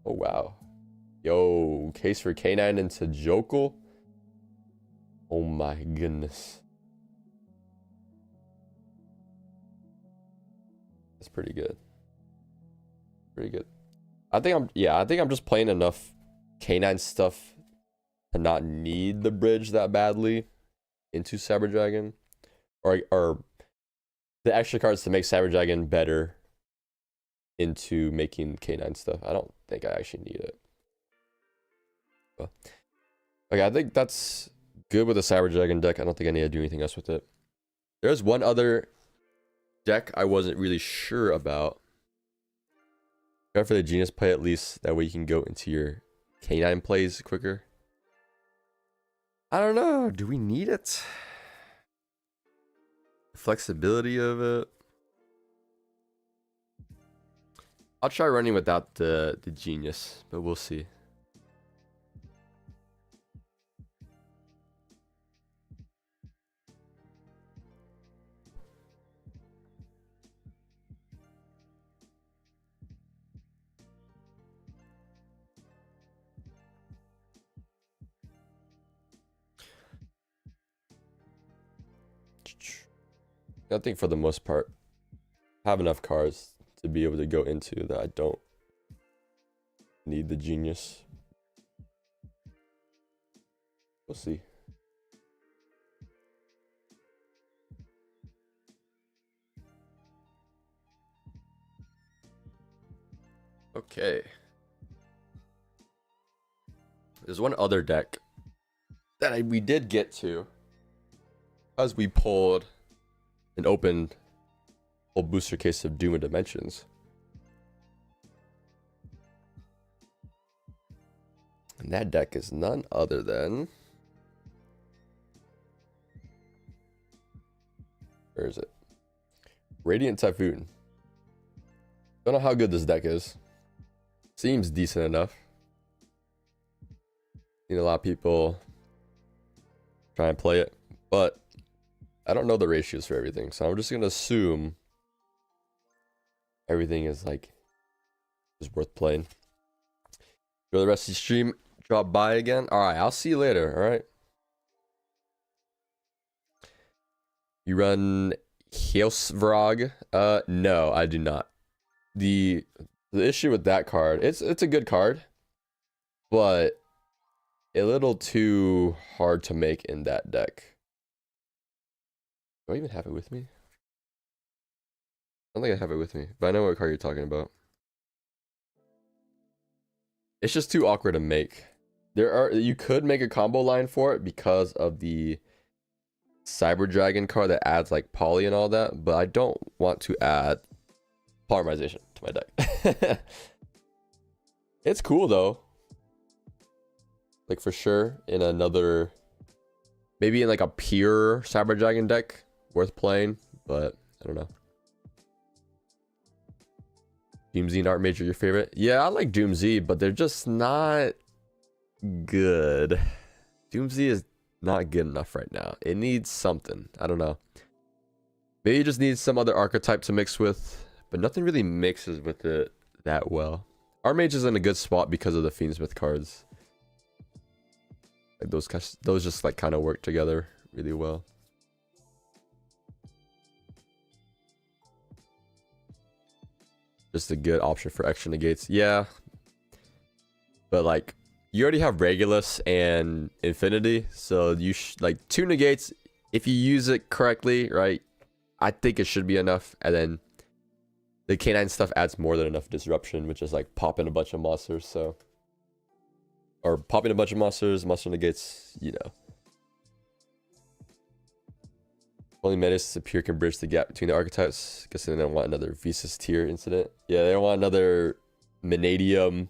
Oh, wow. Yo, case for K9 into Jokel. Oh my goodness. That's pretty good. Pretty good. I think I'm just playing enough K9 stuff to not need the bridge that badly into Cyber Dragon. Or the extra cards to make Cyber Dragon better into making K9 stuff. I don't think I actually need it. But, okay, I think that's good with the Cyber Dragon deck. I don't think I need to do anything else with it. There's one other deck I wasn't really sure about. Go for the Genius play at least. That way you can go into your K9 plays quicker. I don't know. Do we need it? The flexibility of it. I'll try running without the Genius, but we'll see. I think for the most part, I have enough cards to be able to go into that I don't need the Genius. We'll see. Okay. There's one other deck that we did get to as we pulled and opened a booster case of Doom of Dimensions. And that deck is none other than... Where is it? Radiant Typhoon. Don't know how good this deck is. Seems decent enough. Seen a lot of people try and play it, but I don't know the ratios for everything, so I'm just gonna assume everything is worth playing. For the rest of the stream, drop by again. All right, I'll see you later. All right. You run Helsvrog? No, I do not. The issue with that card, it's a good card, but a little too hard to make in that deck. Do I even have it with me? I don't think I have it with me, but I know what card you're talking about. It's just too awkward to make. You could make a combo line for it because of the Cyber Dragon card that adds like poly and all that, but I don't want to add polymerization to my deck. It's cool though. Like for sure in another, maybe in like a pure Cyber Dragon deck worth playing, but I don't know. Doom Z and Art Major your favorite? Yeah, I like Doom Z, but they're just not good. Doom Z is not good enough right now. It needs something. I don't know. Maybe you just need some other archetype to mix with, but nothing really mixes with it that well. Archmage is in a good spot because of the Fiendsmith cards. Like those just like kind of work together really well. Just a good option for extra negates. Yeah. But like you already have Regulus and Infinity, so you like 2 negates if you use it correctly, right? I think it should be enough, and then the K9 stuff adds more than enough disruption, which is like popping a bunch of monsters, so or popping a bunch of monsters, monster negates, you know. Only Menace Appear can bridge the gap between the archetypes. Guessing they don't want another Visas tier incident. Yeah, they don't want another Manadium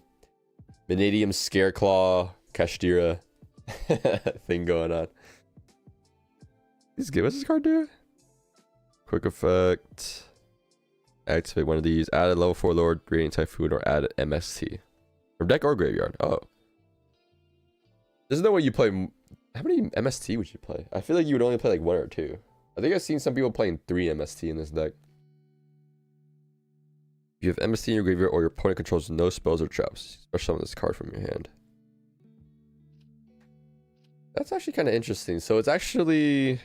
Scareclaw Kashtira thing going on. He's good. What's this card do? Quick effect. Activate one of these. Add a level 4 Lord, Radiant Typhoon, or add MST. From deck or graveyard. Oh. There's no way you play. How many MST would you play? I feel like you would only play like 1 or 2. I think I've seen some people playing 3 MST in this deck. If you have MST in your graveyard or your opponent controls no spells or traps, special summon this card from your hand. That's actually kind of interesting. So it's actually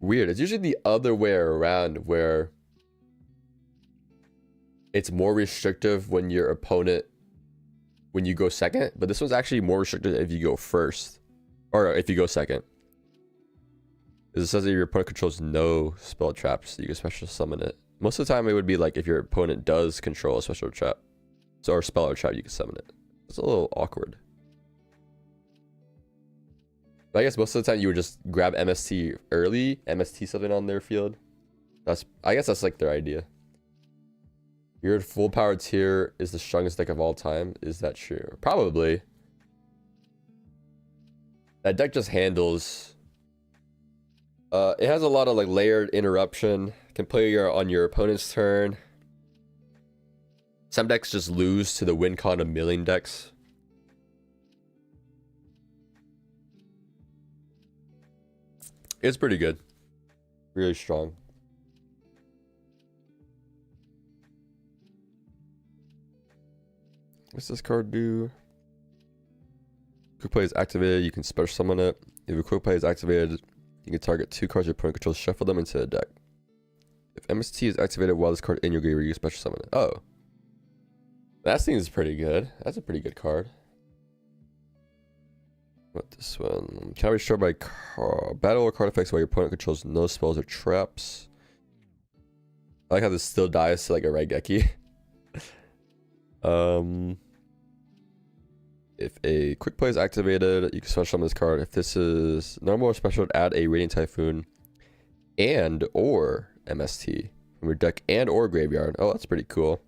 weird. It's usually the other way around, where it's more restrictive when your opponent, when you go second, but this one's actually more restricted if you go first, or if you go second. It says that your opponent controls no spell traps, so you can special summon it. Most of the time it would be like if your opponent does control a special trap, so, or spell or trap, you can summon it. It's a little awkward. But I guess most of the time you would just grab MST early, MST something on their field. I guess that's like their idea. Your full power tier is the strongest deck of all time. Is that true? Probably. That deck just handles. It has a lot of like layered interruption. Can play on your opponent's turn. Some decks just lose to the win con of milling decks. It's pretty good. Really strong. What's this card do? Quick play is activated. You can special summon it. If a quick play is activated, you can target 2 cards your opponent controls, shuffle them into the deck. If MST is activated while this card in your graveyard, you can special summon it. Oh. That seems pretty good. That's a pretty good card. What this one? Can be destroyed by battle or card effects while your opponent controls no spells or traps. I like how this still dies to like a Raigeki. If a quick play is activated, you can special summon this card. If this is normal or special, add a Radiant Typhoon and or MST from your deck and or graveyard. Oh, that's pretty cool.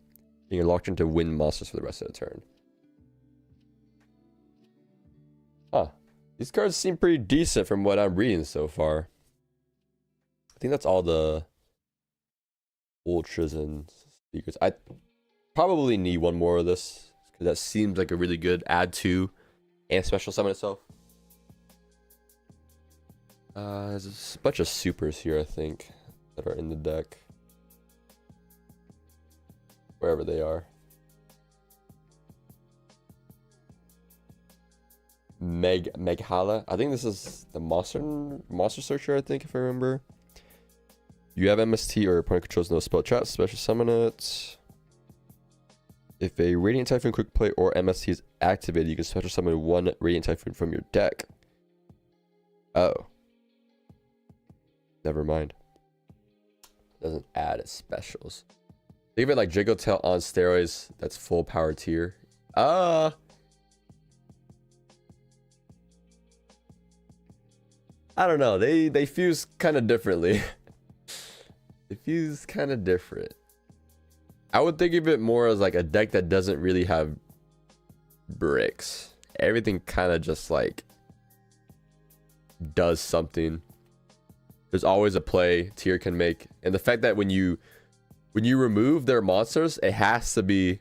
You're locked into win monsters for the rest of the turn. Huh. These cards seem pretty decent from what I'm reading so far. I think that's all the ultras and speakers. I probably need one more of this, because that seems like a really good add to and special summon itself. There's a bunch of supers here, I think, that are in the deck. Wherever they are. Meghala. I think this is the monster searcher, I think, if I remember. You have MST or opponent controls no spell traps, special summon it. If a Radiant Typhoon quick play or MST is activated, you can special summon 1 Radiant Typhoon from your deck. Oh. Never mind. Doesn't add its specials. Think of it like Jiggle Tail on steroids. That's full power tier. I don't know. They fuse kind of differently. They fuse kind of different. I would think of it more as like a deck that doesn't really have bricks. Everything kind of just like does something. There's always a play tier can make, and the fact that when you remove their monsters, it has to be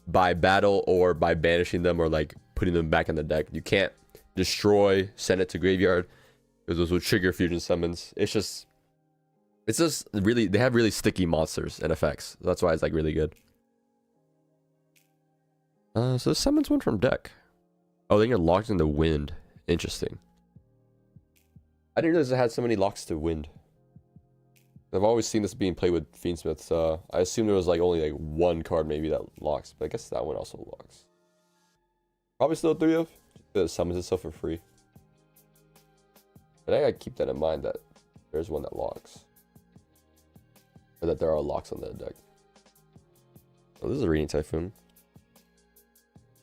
by battle or by banishing them or like putting them back in the deck. You can't destroy, send it to graveyard. Because those will trigger fusion summons. It's just really, they have really sticky monsters and effects. That's why it's like really good. So this summons one from deck. Oh, they get locked in the wind. Interesting. I didn't realize it had so many locks to wind. I've always seen this being played with Fiendsmiths. I assume there was like only like one card maybe that locks, but I guess that one also locks. Probably still 3 of. That summons itself for free. But I gotta keep that in mind that there's one that locks. Or that there are locks on that deck. Oh, this is a Radiant Typhoon.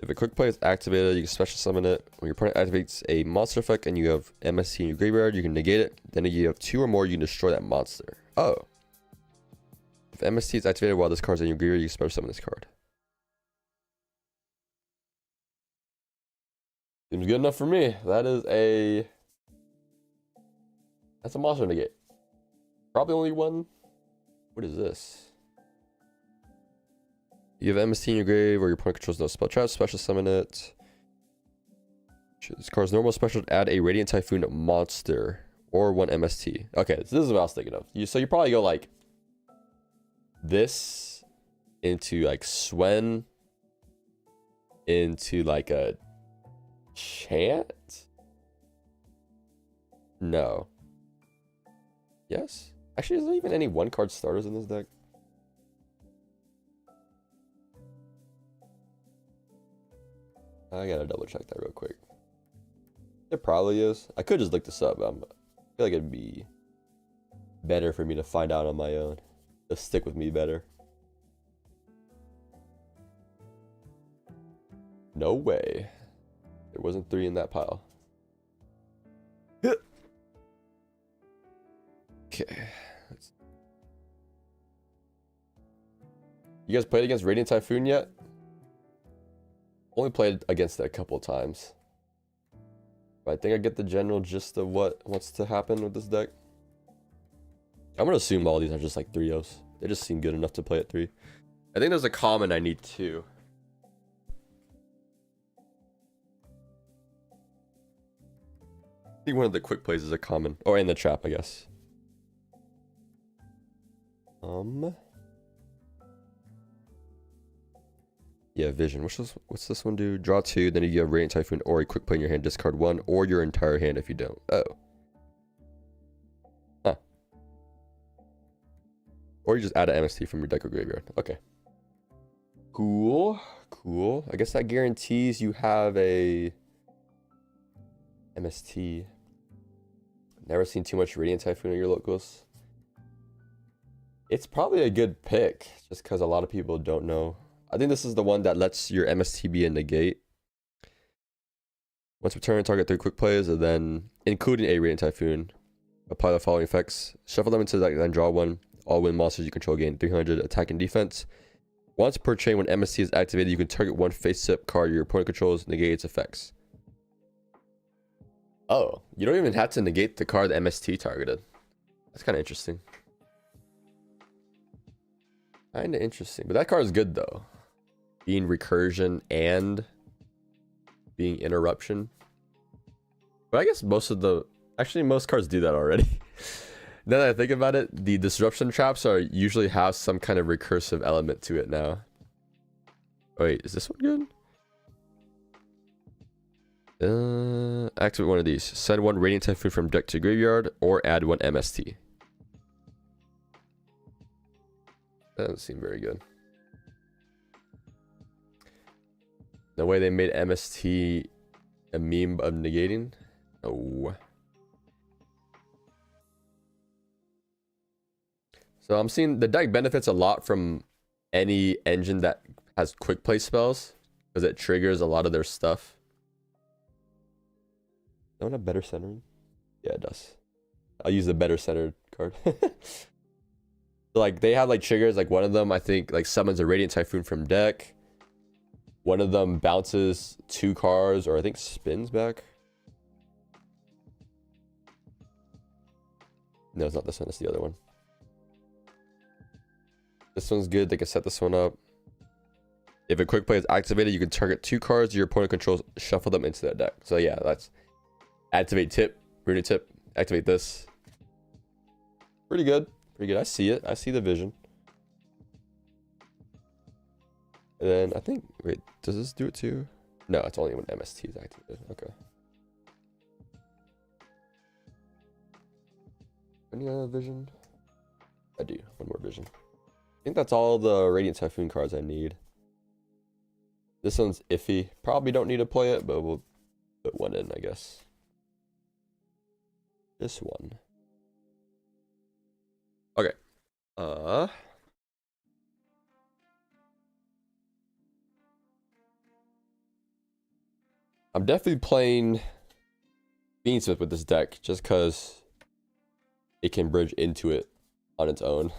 If a quick play is activated, you can special summon it. When your opponent activates a monster effect and you have MST in your graveyard, you can negate it. Then if you have 2 or more, you can destroy that monster. Oh. If MST is activated while this card's in your graveyard, you can special summon this card. Seems good enough for me. That's a monster negate. Probably only one. What is this? You have MST in your grave or your opponent controls no spell trap, special summon it. This card's normal special, add a Radiant Typhoon monster or 1 MST. Okay, so this is what I was thinking of. So you probably go like this into like Swen into like a Chant? No. Yes? Actually, is there even any 1-card starters in this deck? I gotta double check that real quick. There probably is. I could just look this up. I feel like it'd be better for me to find out on my own. Just stick with me better. No way. There wasn't 3 in that pile. Okay. You guys played against Radiant Typhoon yet? Only played against it a couple times. But I think I get the general gist of what's to happen with this deck. I'm gonna assume all these are just like 3-0s. They just seem good enough to play at 3. I think there's a common I need 2. I think one of the quick plays is a common. Or in the trap, I guess. Yeah, Vision. What's this one do? Draw 2, then you have Radiant Typhoon or a quick play in your hand, discard 1, or your entire hand if you don't. Oh. Huh. Or you just add an MST from your deck or graveyard. Okay. Cool. Cool. I guess that guarantees you have a MST. Never seen too much Radiant Typhoon in your locals. It's probably a good pick, just because a lot of people don't know. I think this is the one that lets your MST be a negate. Once per turn, target 3 quick plays, and then, including a Radiant Typhoon, apply the following effects. Shuffle them into the deck, then draw 1. All win monsters you control gain 300 attack and defense. Once per chain, when MST is activated, you can target 1 face-up card your opponent controls, negate its effects. Oh, you don't even have to negate the card the MST targeted. That's kind of interesting. Kind of interesting. But that card is good, though. Being recursion and being interruption. But I guess most cards do that already. Now that I think about it, the disruption traps usually have some kind of recursive element to it now. Wait, is this one good? Activate one of these. Send 1 Radiant Typhoon from deck to graveyard, or add 1 MST. That doesn't seem very good. The way they made MST a meme of negating. Oh. So I'm seeing the deck benefits a lot from any engine that has quick play spells, because it triggers a lot of their stuff. Don't have better centering? Yeah, it does. I'll use the better centered card. So like they have like triggers, like one of them I think like summons a Radiant Typhoon from deck. One of them bounces 2 cards, or I think spins back. No, it's not this one, it's the other one. This one's good, they can set this one up. If a quick play is activated, you can target 2 cards your opponent controls, shuffle them into that deck. So yeah, Activate tip, runic tip, activate this. Pretty good, pretty good. I see it. I see the vision. And then I think, wait, does this do it too? No, it's only when MST is activated. Okay. Any other vision? I do. One more vision. I think that's all the Radiant Typhoon cards I need. This one's iffy. Probably don't need to play it, but we'll put one in, I guess. This one. Okay. I'm definitely playing Fiendsmith with this deck just because it can bridge into it on its own.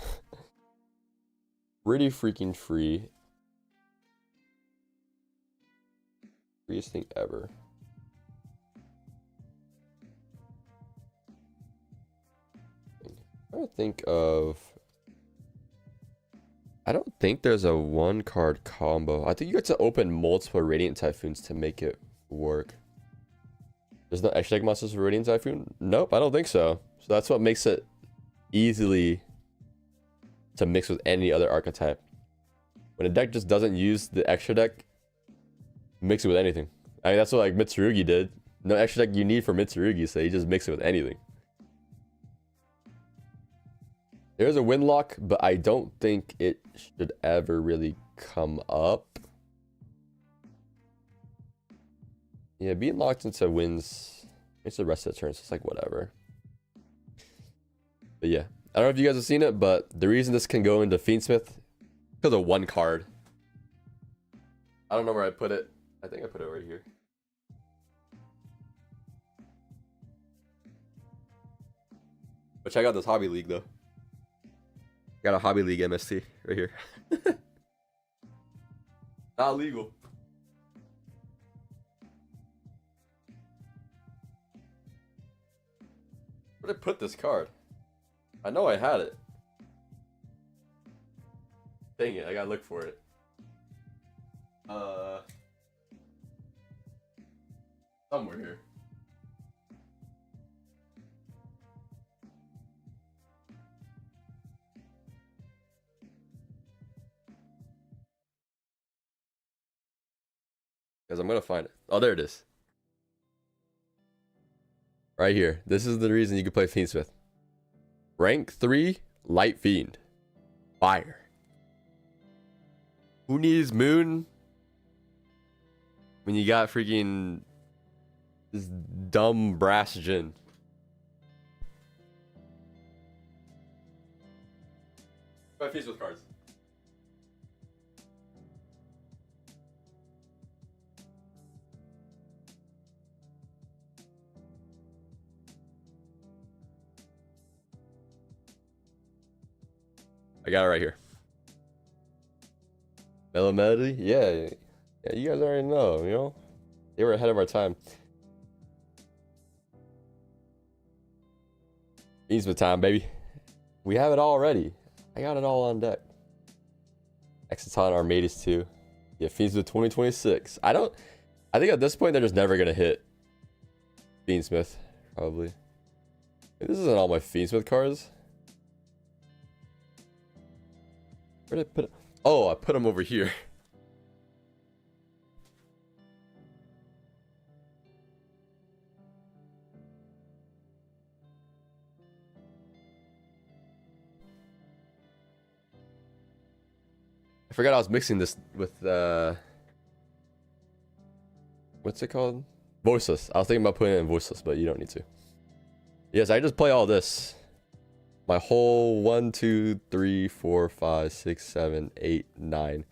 Pretty freaking free. Freest thing ever. I'm trying to think of... I don't think there's a one card combo. I think you have to open multiple Radiant Typhoons to make it work. There's no extra deck monsters for Radiant Typhoon? Nope, I don't think so. So that's what makes it easily to mix with any other archetype. When a deck just doesn't use the extra deck, mix it with anything. I mean, that's what like Mitsurugi did. No extra deck you need for Mitsurugi, so you just mix it with anything. There's a win lock, but I don't think it should ever really come up. Yeah, being locked into wins makes the rest of the turns. It's like whatever. But yeah, I don't know if you guys have seen it, but the reason this can go into Fiendsmith because of one card. I don't know where I put it. I think I put it right here. But check out this Hobby League though. Got a Hobby League MST right here. Not legal. Where did I put this card? I know I had it. Dang it, I gotta look for it. Somewhere here. Because I'm gonna find it. Oh, there it is. Right here. This is the reason you can play Fiendsmith. Rank 3, Light Fiend. Fire. Who needs Moon when you got freaking this dumb brass Jin? My Fiendsmith cards. I got it right here. Mellow Melody? Yeah, you guys already know, you know? They were ahead of our time. Fiendsmith time, baby. We have it all already. I got it all on deck. Exciton Armades too. Yeah, Fiendsmith 2026. I think at this point they're just never gonna hit Fiendsmith, probably. This isn't all my Fiendsmith cards. Where did I put it? Oh, I put them over here. I forgot I was mixing this with what's it called? Voiceless. I was thinking about putting it in Voiceless, but you don't need to. Yes, I just play all this. My whole 1, 2, 3, 4, 5, 6, 7, 8, 9.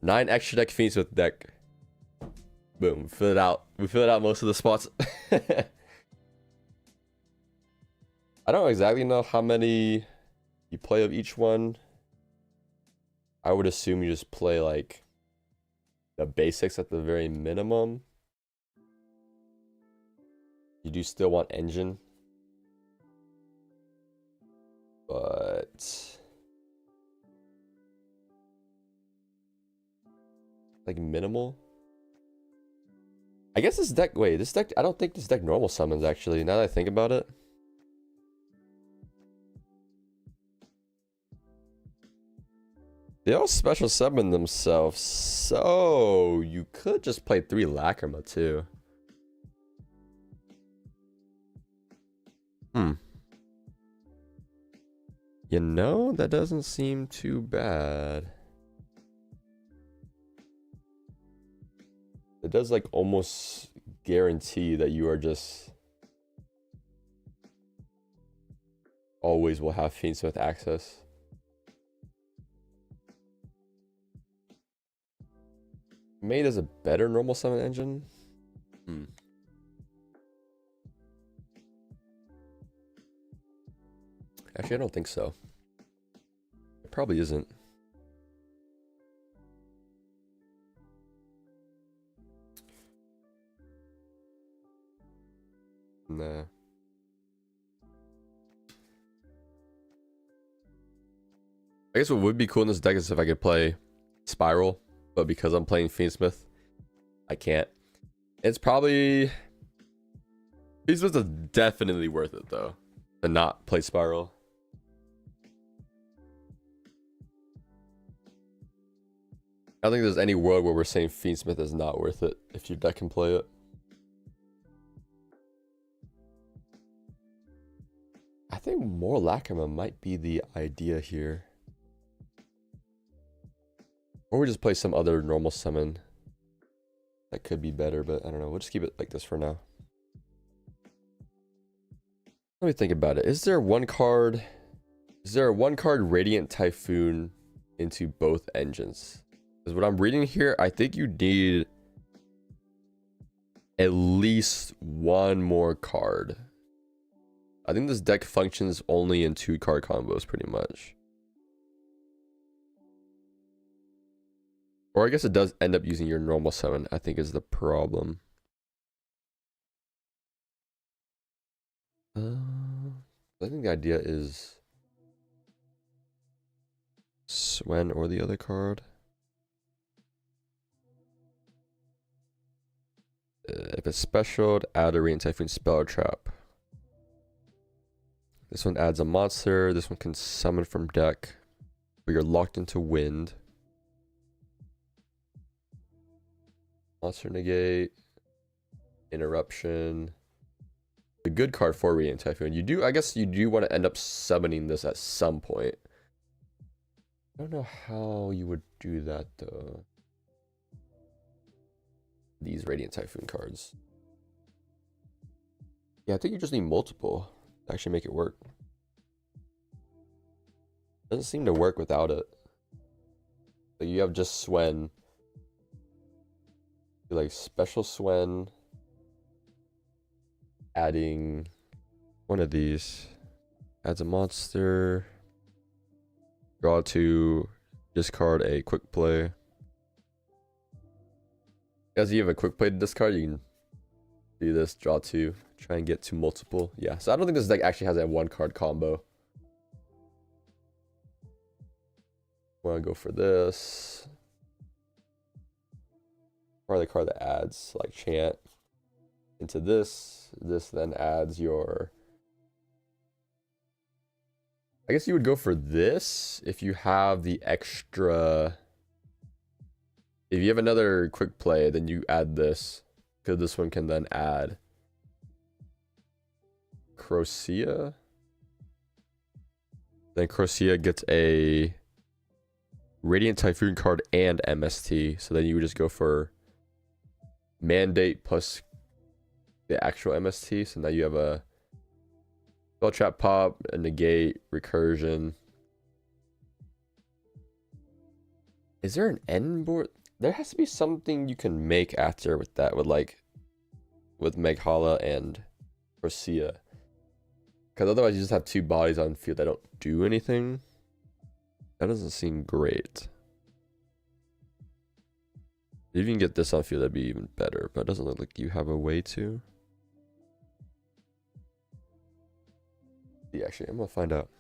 9 extra deck Fiendsmith deck. Boom. Fill it out. We filled out most of the spots. I don't exactly know how many you play of each one. I would assume you just play like the basics at the very minimum. You do still want engine. But like minimal. I guess this deck, wait, this deck, I don't think this deck normal summons actually, now that I think about it. They all special summon themselves, so you could just play 3 Lacrima too. You know, that doesn't seem too bad. It does like almost guarantee that you are just always will have Fiendsmith access. Made as a better normal summon engine? Actually, I don't think so. It probably isn't. Nah. I guess what would be cool in this deck is if I could play Spiral, but because I'm playing Fiendsmith, I can't. It's probably... Fiendsmith is definitely worth it though, to not play Spiral. I don't think there's any world where we're saying Fiendsmith is not worth it if your deck can play it. I think more Lacrima might be the idea here. Or we just play some other normal summon that could be better, but I don't know. We'll just keep it like this for now. Let me think about it. Is there a 1-card Radiant Typhoon into both engines? Because what I'm reading here, I think you need at least 1 more card. I think this deck functions only in 2-card combos pretty much. Or I guess it does end up using your normal summon, I think is the problem. I think the idea is Swen or the other card. If it's special, add a Radiant Typhoon spell or trap. This one adds a monster. This one can summon from deck, but you're locked into wind. Monster negate, interruption. A good card for Radiant Typhoon. You do, I guess you do want to end up summoning this at some point. I don't know how you would do that though. These Radiant Typhoon cards. Yeah, I think you just need multiple to actually make it work. Doesn't seem to work without it. Like you have just Swen. Like special Swen. Adding one of these. Adds a monster. Draw 2. Discard a quick play. As you have a quick play to discard, you can do this, draw 2, try and get to multiple. Yeah, so I don't think this deck actually has a 1-card combo. Want to go for this. Or the card that adds like chant into this. This then adds your... I guess you would go for this if you have the extra... If you have another quick play, then you add this, because this one can then add Crocea. Then Crocea gets a Radiant Typhoon card and MST, so then you would just go for Mandate plus the actual MST. So now you have a Spell Trap Pop, a Negate, Recursion. Is there an end board? There has to be something you can make after with that, with Meghala and Crocea. Because otherwise you just have 2 bodies on field that don't do anything. That doesn't seem great. If you can get this on field, that'd be even better. But it doesn't look like you have a way to. Yeah, actually, I'm going to find out.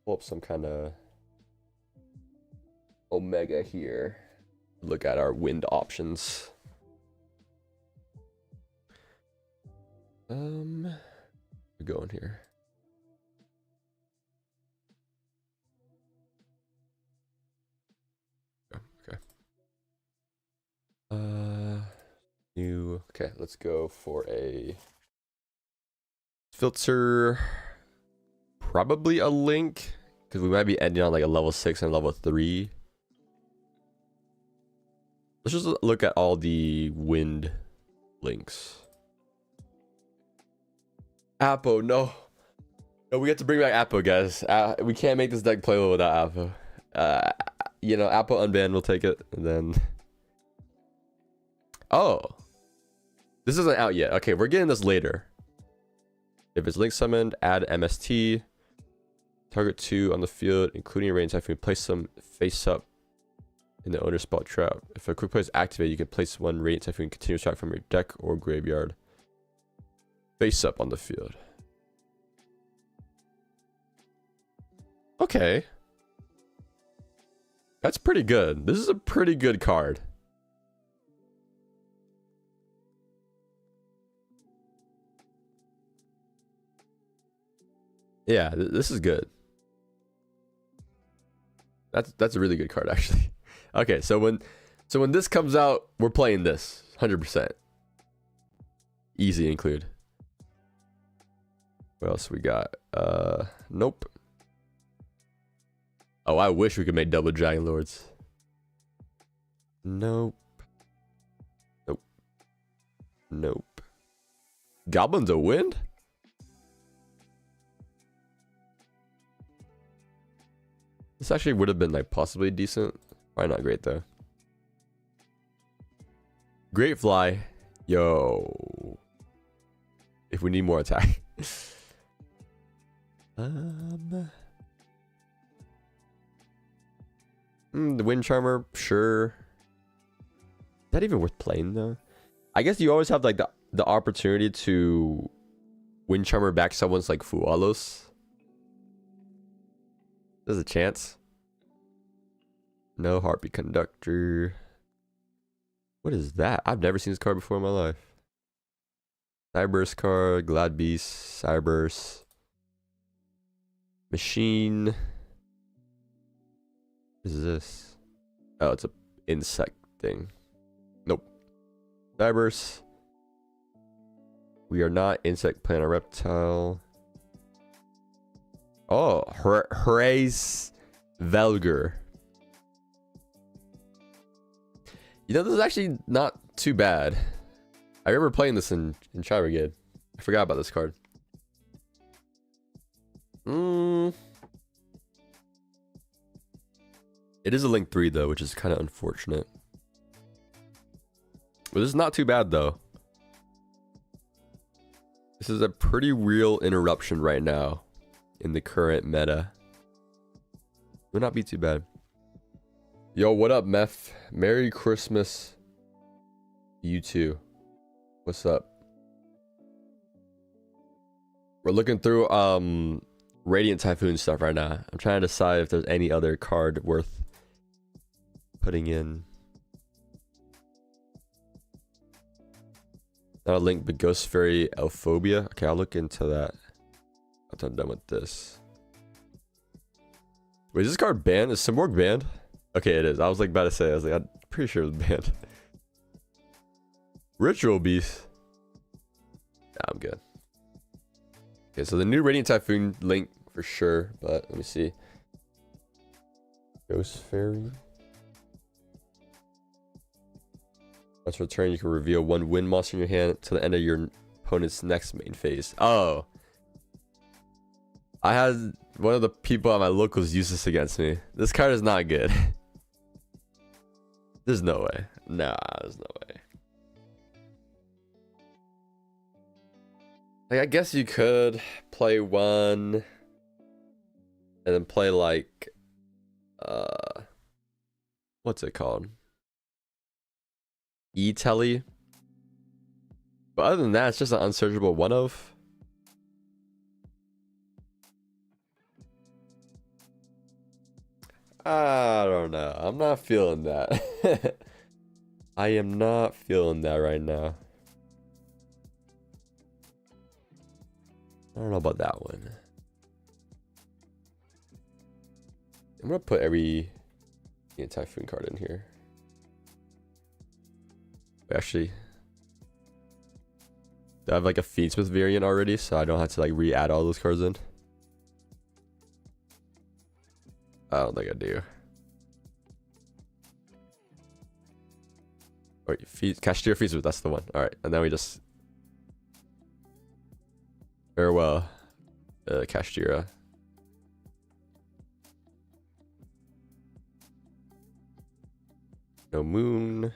Pull up some kind of... Omega here. look at our wind options. We're going here. Okay. New. Okay, let's go for a filter. Probably a link, because we might be ending on like a level 6 and level 3. Let's just look at all the wind links. Appo, no. No, we have to bring back Appo, guys. We can't make this deck playable without Appo. You know, Appo unbanned, we'll take it. And then... Oh. This isn't out yet. Okay, we're getting this later. If it's link summoned, add MST. Target 2 on the field, including a range typhoon. Place some face up in the owner's spot trap. If a quick play is activated, you can place one radiant typhoon continuous track from your deck or graveyard. Face up on the field. Okay. That's pretty good. This is a pretty good card. Yeah, this is good. That's a really good card, actually. Okay, so when this comes out, we're playing this 100%. Easy include. What else we got? Nope. Oh, I wish we could make double Dragon Lords. Nope. Nope. Nope. Goblins of Wind? This actually would have been like possibly decent. Probably not great though. Great Fly. Yo. If we need more attack. The Wind Charmer, sure. Is that even worth playing though? I guess you always have like the opportunity to Wind Charmer back someone's like Fualos. There's a chance. No Heartbeat Conductor. What is that? I've never seen this card before in my life. Cyburst card, Glad Beast, Cyburst. Machine. What is this? Oh, it's a insect thing. Nope. Cyburst. We are not insect, plant, or reptile. Oh, Hraze Velger. You know, this is actually not too bad. I remember playing this in Tri Brigade. I forgot about this card. It is a Link 3 though, which is kind of unfortunate. But this is not too bad though. This is a pretty real interruption right now in the current meta. Would not be too bad. Yo, what up, Meth? Merry Christmas. You too. What's up? We're looking through Radiant Typhoon stuff right now. I'm trying to decide if there's any other card worth putting in. Not a Link, but Ghost Fairy Elphobia. Okay, I'll look into that after I'm done with this. Wait, is this card banned? Is Simorgh banned? Okay, it is. I was like about to say, I'm pretty sure it was banned. Ritual Beast. Nah, I'm good. Okay, so the new Radiant Typhoon Link for sure, but let me see. Ghost Fairy. Once return, you can reveal one wind monster in your hand to the end of your opponent's next main phase. Oh. I had one of the people at my locals use this against me. This card is not good. There's no way. Nah, there's no way. Like, I guess you could play one and then play like what's it called? E-Telly. But other than that, it's just an unsearchable one of. I don't know. I'm not feeling that. I am not feeling that right now. I don't know about that one. I'm gonna put every Typhoon card in here. Actually, I have like a Feadsmith variant already, so I don't have to like re-add all those cards in. I don't think I do. Wait, Cashier Feadsmith, that's the one. Alright, and then we just... Farewell, Cashier. No Moon.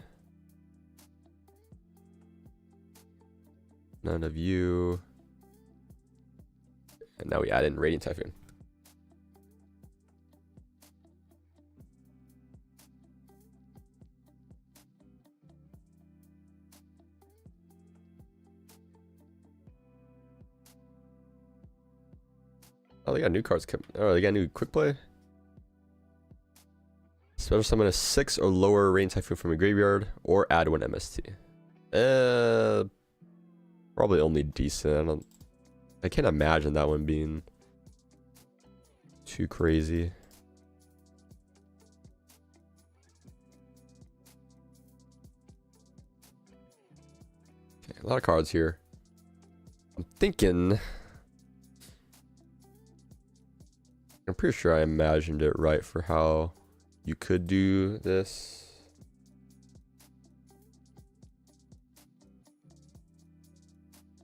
None of you. And now we add in Radiant Typhoon. Oh, they got new cards coming. Oh, they got new quick play. Special summon a 6 or lower Radiant Typhoon from a graveyard, or add 1 MST. Probably only decent. I can't imagine that one being too crazy. Okay, a lot of cards here. I'm thinking... I'm pretty sure I imagined it right for how you could do this.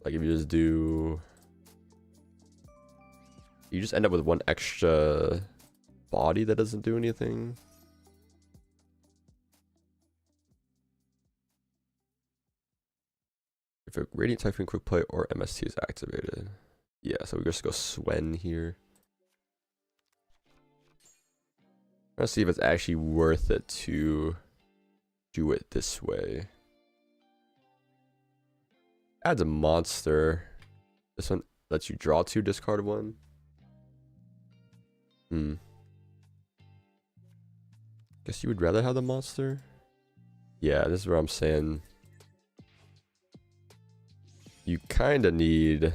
Like if you just do... You just end up with one extra body that doesn't do anything. If a Radiant Typhoon Quick Play or MST is activated. Yeah, so we just go Swen here. Let's see if it's actually worth it to do it this way. Adds a monster. This one lets you draw 2, discard 1. Guess you would rather have the monster? Yeah, this is where I'm saying you kind of need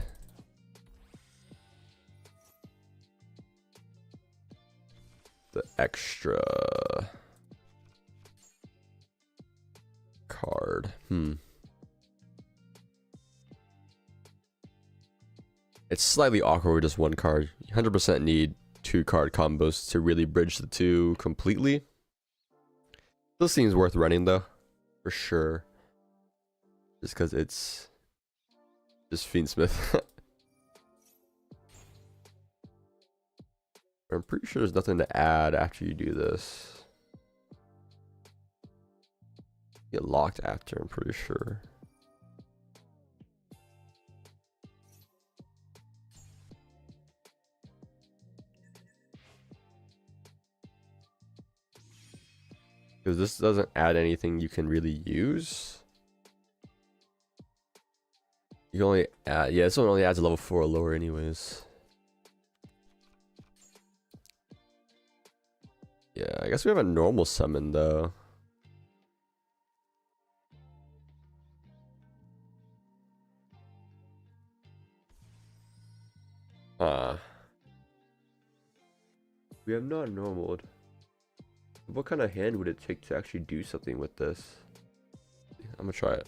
the extra card. It's slightly awkward with just one card. You 100% need 2 card combos to really bridge the two completely. This seems worth running though, for sure. Just because it's just Fiendsmith. I'm pretty sure there's nothing to add after you do this. Get locked after, I'm pretty sure. Because this doesn't add anything you can really use. You can only add, yeah, this one only adds a level 4 or lower anyways. Yeah, I guess we have a normal summon though. We have not normaled. What kind of hand would it take to actually do something with this? I'm gonna try it.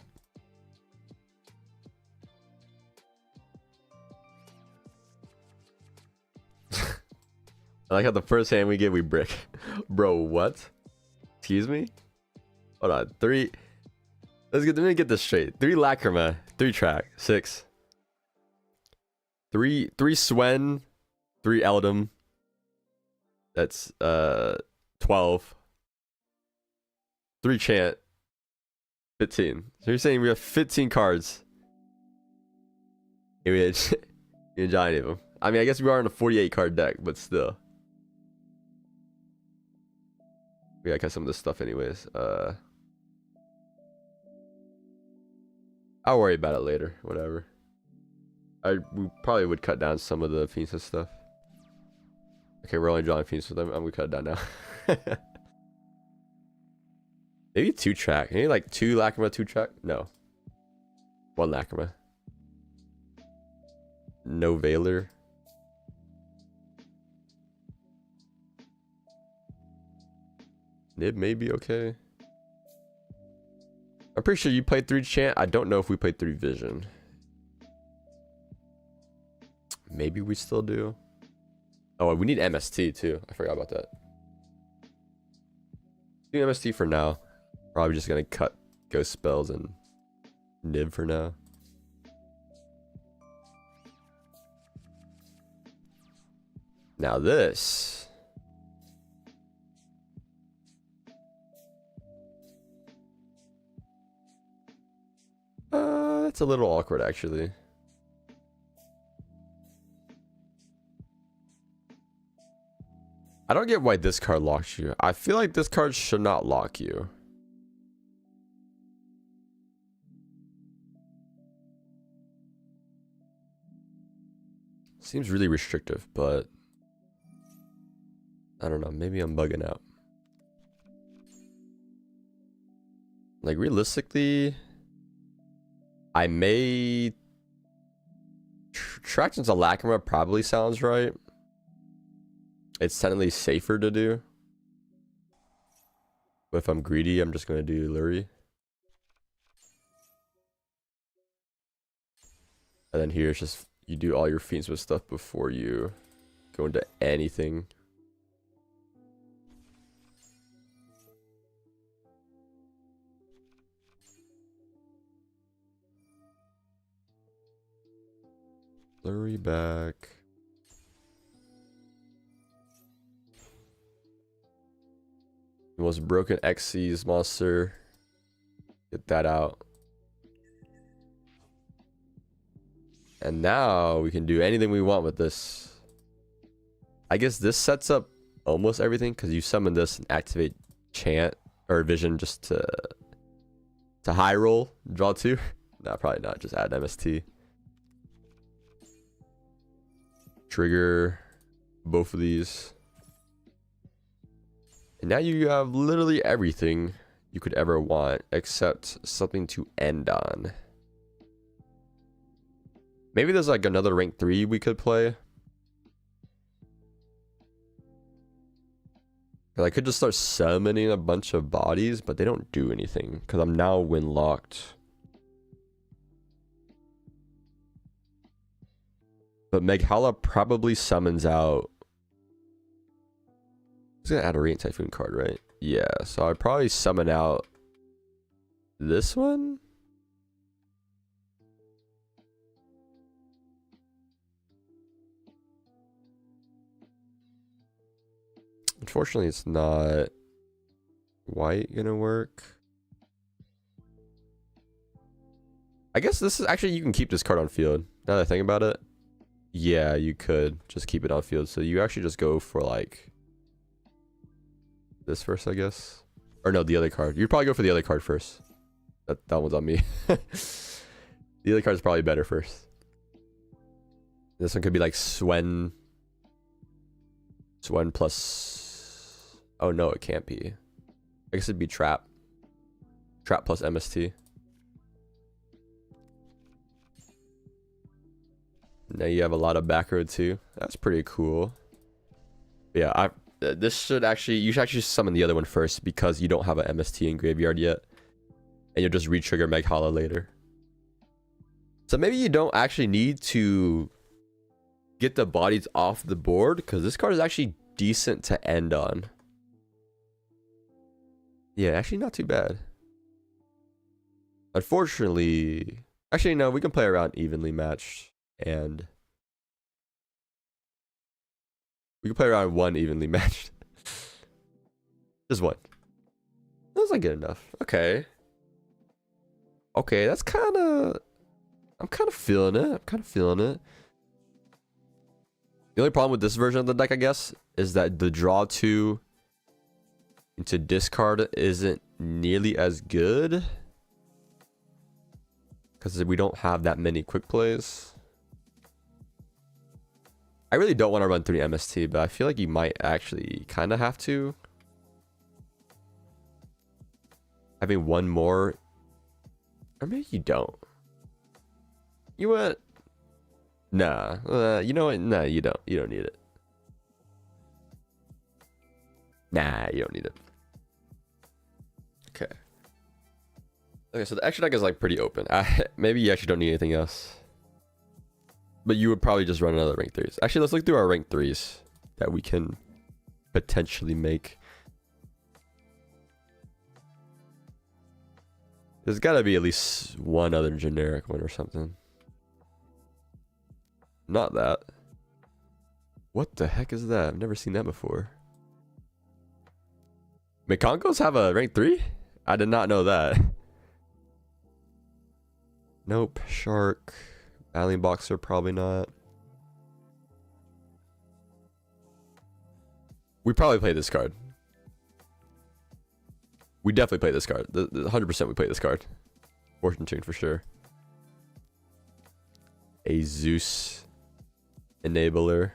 I like how the first hand we get, we brick. Bro, what? Excuse me? Hold on. 3. Let me get this straight. 3 Lacrima, 3 track, 6. 3 Swen, 3 Eldum. That's 12. 3 Chant, 15. So you're saying we have 15 cards. We didn't draw any of them. I mean, I guess we are in a 48 card deck, but still. We gotta cut some of this stuff anyways. I'll worry about it later. Whatever. We probably would cut down some of the Fiends and stuff. Okay, we're only drawing Fiends with them. I'm gonna cut it down now. Maybe 2-track. Maybe like 2 Lacrima, 2-track? No. 1 Lacrima. No Veiler. Nib may be okay. I'm pretty sure you played 3 Chant. I don't know if we played 3 Vision. Maybe we still do. Oh, we need MST too. I forgot about that. Do MST for now. Probably just gonna cut ghost spells and Nib for now. Now this. That's a little awkward actually. I don't get why this card locks you. I feel like this card should not lock you. Seems really restrictive, but I don't know. Maybe I'm bugging out. Like realistically, I may Tractions of Lacrima probably sounds right. It's technically safer to do. But if I'm greedy, I'm just gonna do Lurie. And then here it's just you do all your Fiends with stuff before you go into anything. Lurie back. The most broken Xyz monster. Get that out. And now we can do anything we want with this. I guess this sets up almost everything because you summon this and activate Chant or Vision just to high roll, draw 2. No, probably not. Just add MST. Trigger both of these. And now you have literally everything you could ever want except something to end on. Maybe there's like another rank 3 we could play. I could just start summoning a bunch of bodies, but they don't do anything because I'm now win locked. But Meghala probably summons out. He's gonna add a Radiant Typhoon card, right? Yeah, so I'd probably summon out this one. Unfortunately, it's not white gonna work. I guess this is actually, you can keep this card on field. Now that I think about it. Yeah, you could just keep it on field. So you actually just go for like this first, I guess. Or no, the other card. You'd probably go for the other card first. That one's on me. The other card's probably better first. This one could be like Swen. Swen plus... Oh no, it can't be. I guess it'd be Trap. Trap plus MST. Now you have a lot of back row too. That's pretty cool. But yeah, this should actually, you should actually summon the other one first because you don't have an MST in graveyard yet. And you'll just re-trigger Meghala later. So maybe you don't actually need to get the bodies off the board because this card is actually decent to end on. Yeah, actually not too bad. Unfortunately, actually no, we can play around evenly matched. And we can play around one evenly matched. Just one. That's not good enough. Okay. Okay, that's kind of... I'm kind of feeling it. I'm kind of feeling it. The only problem with this version of the deck, I guess, is that the draw 2 into discard isn't nearly as good. Because we don't have that many quick plays. I really don't want to run 3 MST, but I feel like you might actually kind of have to. having one more, or maybe you don't. You what? Nah. You know what? Nah, you don't. You don't need it. Nah, you don't need it. Okay. Okay, so the extra deck is like pretty open. Maybe you actually don't need anything else. But you would probably just run another rank 3s. Actually, let's look through our rank 3s that we can potentially make. There's got to be at least one other generic one or something. Not that. What the heck is that? I've never seen that before. Mekonkos have a rank 3? I did not know that. Nope. Shark. Battling Boxer, probably not. We probably play this card. We definitely play this card. 100% we play this card. Fortune Tune for sure. A Zeus Enabler.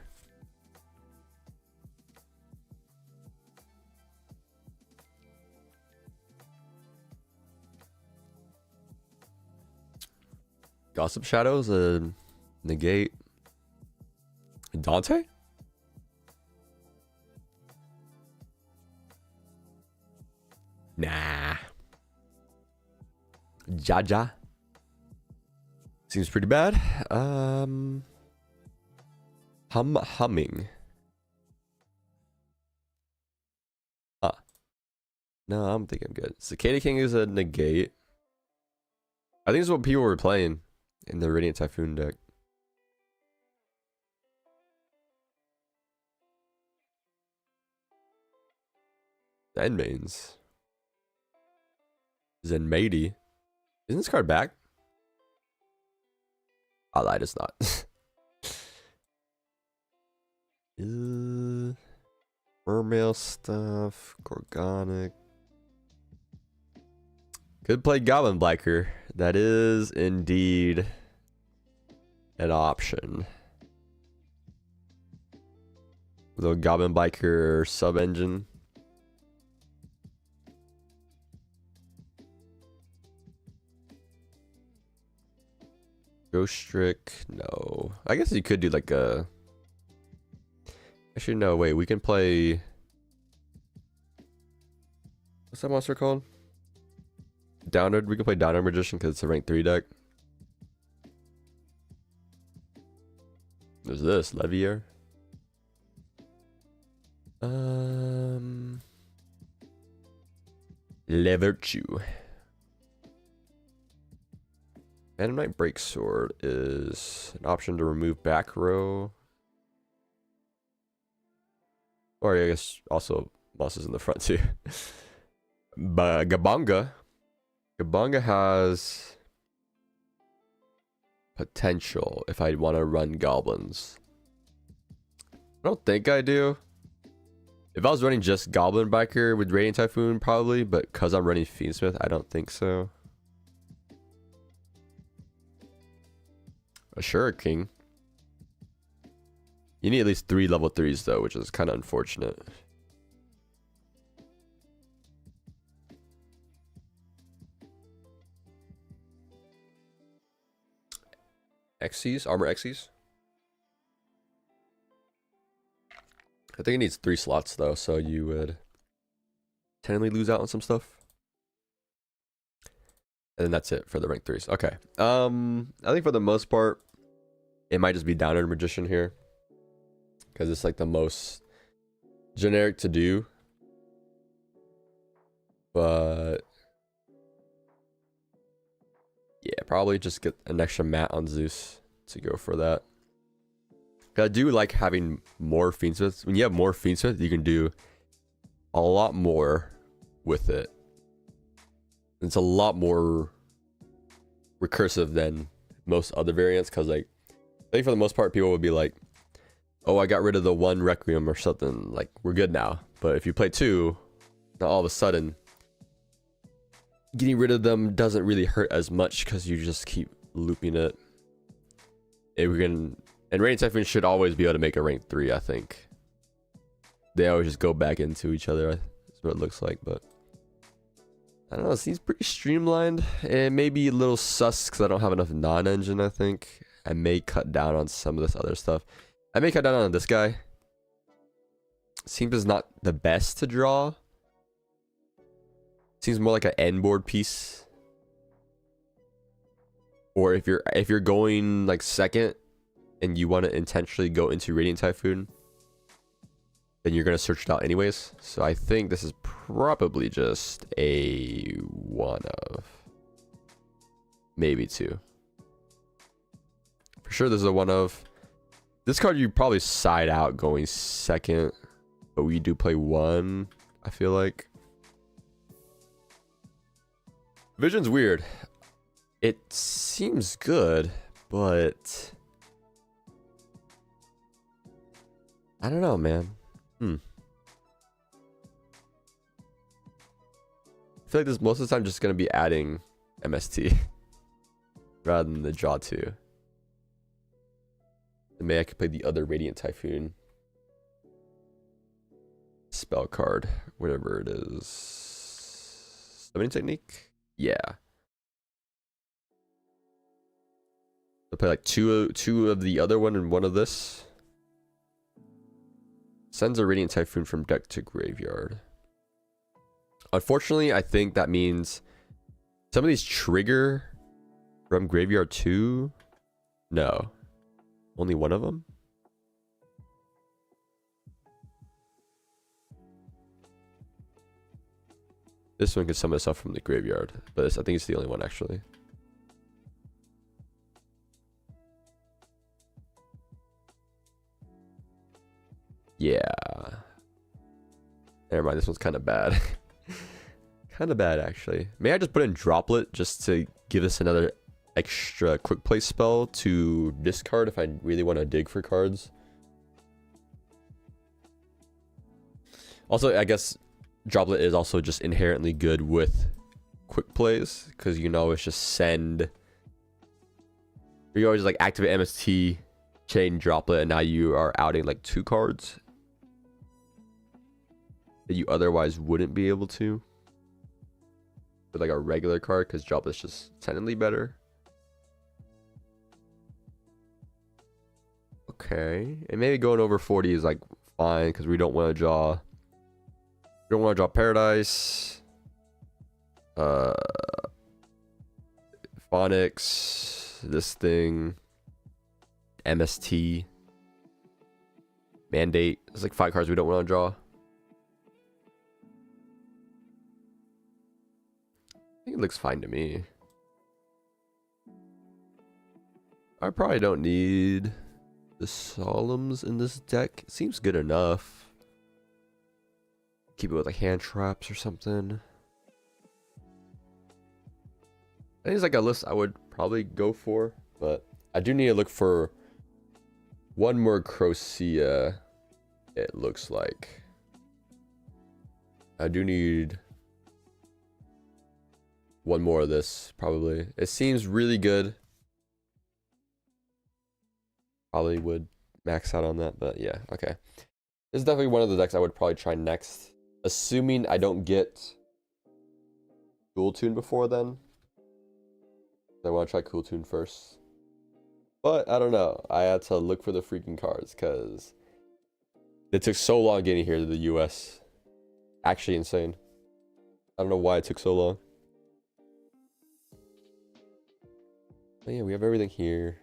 Gossip Shadows, a negate. Dante? Nah. Jaja. Seems pretty bad. Humming. No, I'm thinking I'm good. Cicada King is a negate. I think it's what people were playing in the Radiant Typhoon deck. Zenmains. Zenmaidi. Isn't this card back? I lied, it's not. Mermail stuff. Gorgonic. Could play Goblin Biker. That is indeed an option. The Goblin Biker sub engine. Ghost Trick, no. I guess you could do like a. Actually, no. Wait, we can play. What's that monster called? Downward. We can play Downward Magician because it's a rank 3 deck. There's this Levier. Leverchu. Phantom Knight Breaksword is an option to remove back row. Or I guess also monsters in the front too. But Gabanga has potential if I want to run goblins. I don't think I do. If I was running just Goblin Biker with Radiant Typhoon, probably, but because I'm running Fiendsmith, I don't think so. Sure, King. You need at least 3 level 3s though, which is kind of unfortunate. Xyz, armor Xyz. I think it needs 3 slots though, so you would technically lose out on some stuff. And then that's it for the rank 3s. Okay. I think for the most part, it might just be Downward Magician here. Because it's like the most generic to do. But yeah, probably just get an extra mat on Zeus to go for that. I do like having more Fiendsmiths. When you have more Fiendsmith, you can do a lot more with it. It's a lot more recursive than most other variants, because like I think for the most part people would be like, oh, I got rid of the 1 Requiem or something, like we're good now. But if you play 2, now all of a sudden getting rid of them doesn't really hurt as much because you just keep looping it. And Radiant Typhoon should always be able to make a rank 3, I think. They always just go back into each other, that's what it looks like. But I don't know, it seems pretty streamlined. It may be a little sus because I don't have enough non-engine, I think. I may cut down on some of this other stuff. I may cut down on this guy. Seems is not the best to draw. Seems more like an end board piece. Or if you're going like second and you want to intentionally go into Radiant Typhoon, then you're gonna search it out anyways. So I think this is probably just a one of, maybe two. For sure, this is a one of. This card you probably side out going second, but we do play one. I feel like Vision's weird. It seems good, but I don't know, man. I feel like this most of the time just gonna be adding MST rather than the draw 2. And maybe I could play the other Radiant Typhoon spell card, whatever it is. Summoning technique? Yeah. I'll play like two of the other one and one of this. Sends a Radiant Typhoon from deck to graveyard. Unfortunately, I think that means some of these trigger from graveyard too. No. Only one of them? This one can summon itself from the graveyard, but I think it's the only one actually. Yeah. Never mind, this one's kind of bad. Kind of bad, actually. May I just put in Droplet just to give us another extra quick play spell to discard if I really want to dig for cards? Also, I guess Droplet is also just inherently good with quick plays because you can always just send. You always like activate MST, chain Droplet, and now you are outing like 2 cards that you otherwise wouldn't be able to with like a regular card because Droplet's just technically better. Okay, and maybe going over 40 is like fine because we don't want to draw. We don't want to draw Paradise, Phonics, this thing, MST, Mandate. There's like 5 cards we don't want to draw. I think it looks fine to me. I probably don't need the Solemns in this deck. It seems good enough. Keep it with like hand traps or something. I think it's like a list I would probably go for, but I do need to look for one more Crocea, it looks like. I do need one more of this, probably. It seems really good. Probably would max out on that, but yeah, okay. This is definitely one of the decks I would probably try next. Assuming I don't get Cool Tune before then. I want to try Cool Tune first. But I don't know. I had to look for the freaking cards because it took so long getting here to the US. Actually insane. I don't know why it took so long. But yeah, we have everything here.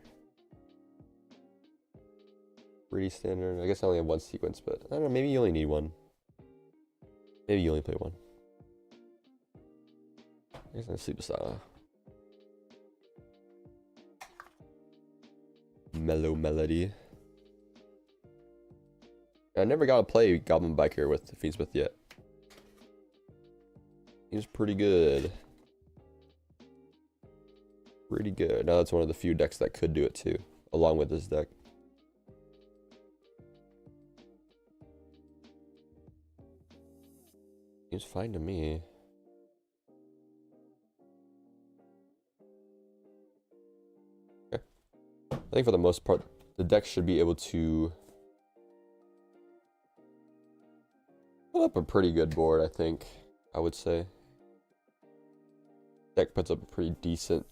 Pretty standard. I guess I only have one sequence, but I don't know. Maybe you only need one. Maybe you only play one. I guess I'm Superstar. Mellow Melody. I never got to play Goblin Biker with Fiendsmith yet. He's pretty good. Pretty good. Now that's one of the few decks that could do it too, along with this deck. Seems fine to me. Okay. I think for the most part, the deck should be able to put up a pretty good board, I think. I would say. deck puts up a pretty decent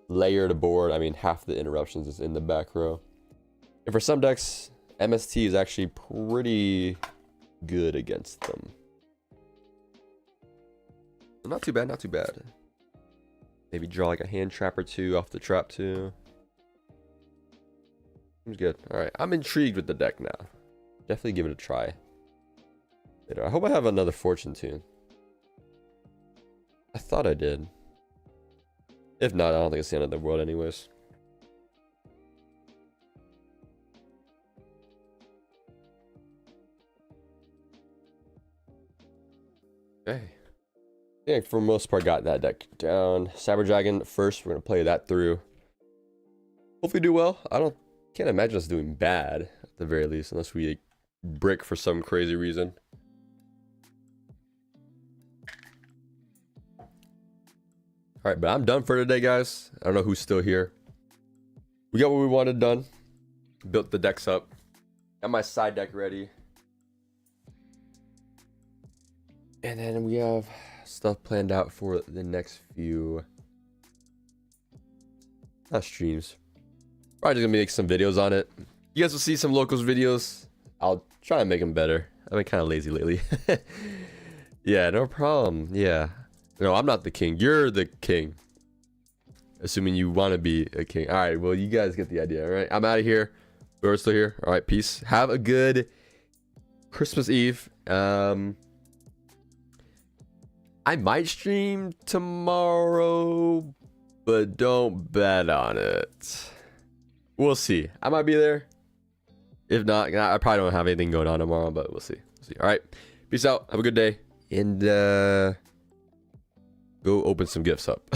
layered board. I mean, half the interruptions is in the back row. And for some decks, MST is actually pretty good against them. Not too bad, not too bad. Maybe draw like a hand trap or two off the trap too. Seems good. Alright, I'm intrigued with the deck now. Definitely give it a try. I hope I have another Fortune Tune. I thought I did. If not, I don't think it's the end of the world anyways. Okay. I think for the most part got that deck down. Cyber Dragon first, we're gonna play that through. Hopefully do well. Can't imagine us doing bad at the very least, unless we brick for some crazy reason. Alright, but I'm done for today, guys. I don't know who's still here. We got what we wanted done. Built the decks up. Got my side deck ready. And then we have stuff planned out for the next few streams. Probably just gonna make some videos on it. You guys will see some locals videos. I'll try and make them better. I've been kind of lazy lately. Yeah, no problem. Yeah. No, I'm not the king. You're the king. Assuming you want to be a king. All right, well, you guys get the idea. All right, I'm out of here. We're still here. All right, peace. Have a good Christmas Eve. I might stream tomorrow, but don't bet on it. We'll see. I might be there. If not, I probably don't have anything going on tomorrow, but we'll see. All right, peace out. Have a good day. And go open some gifts up.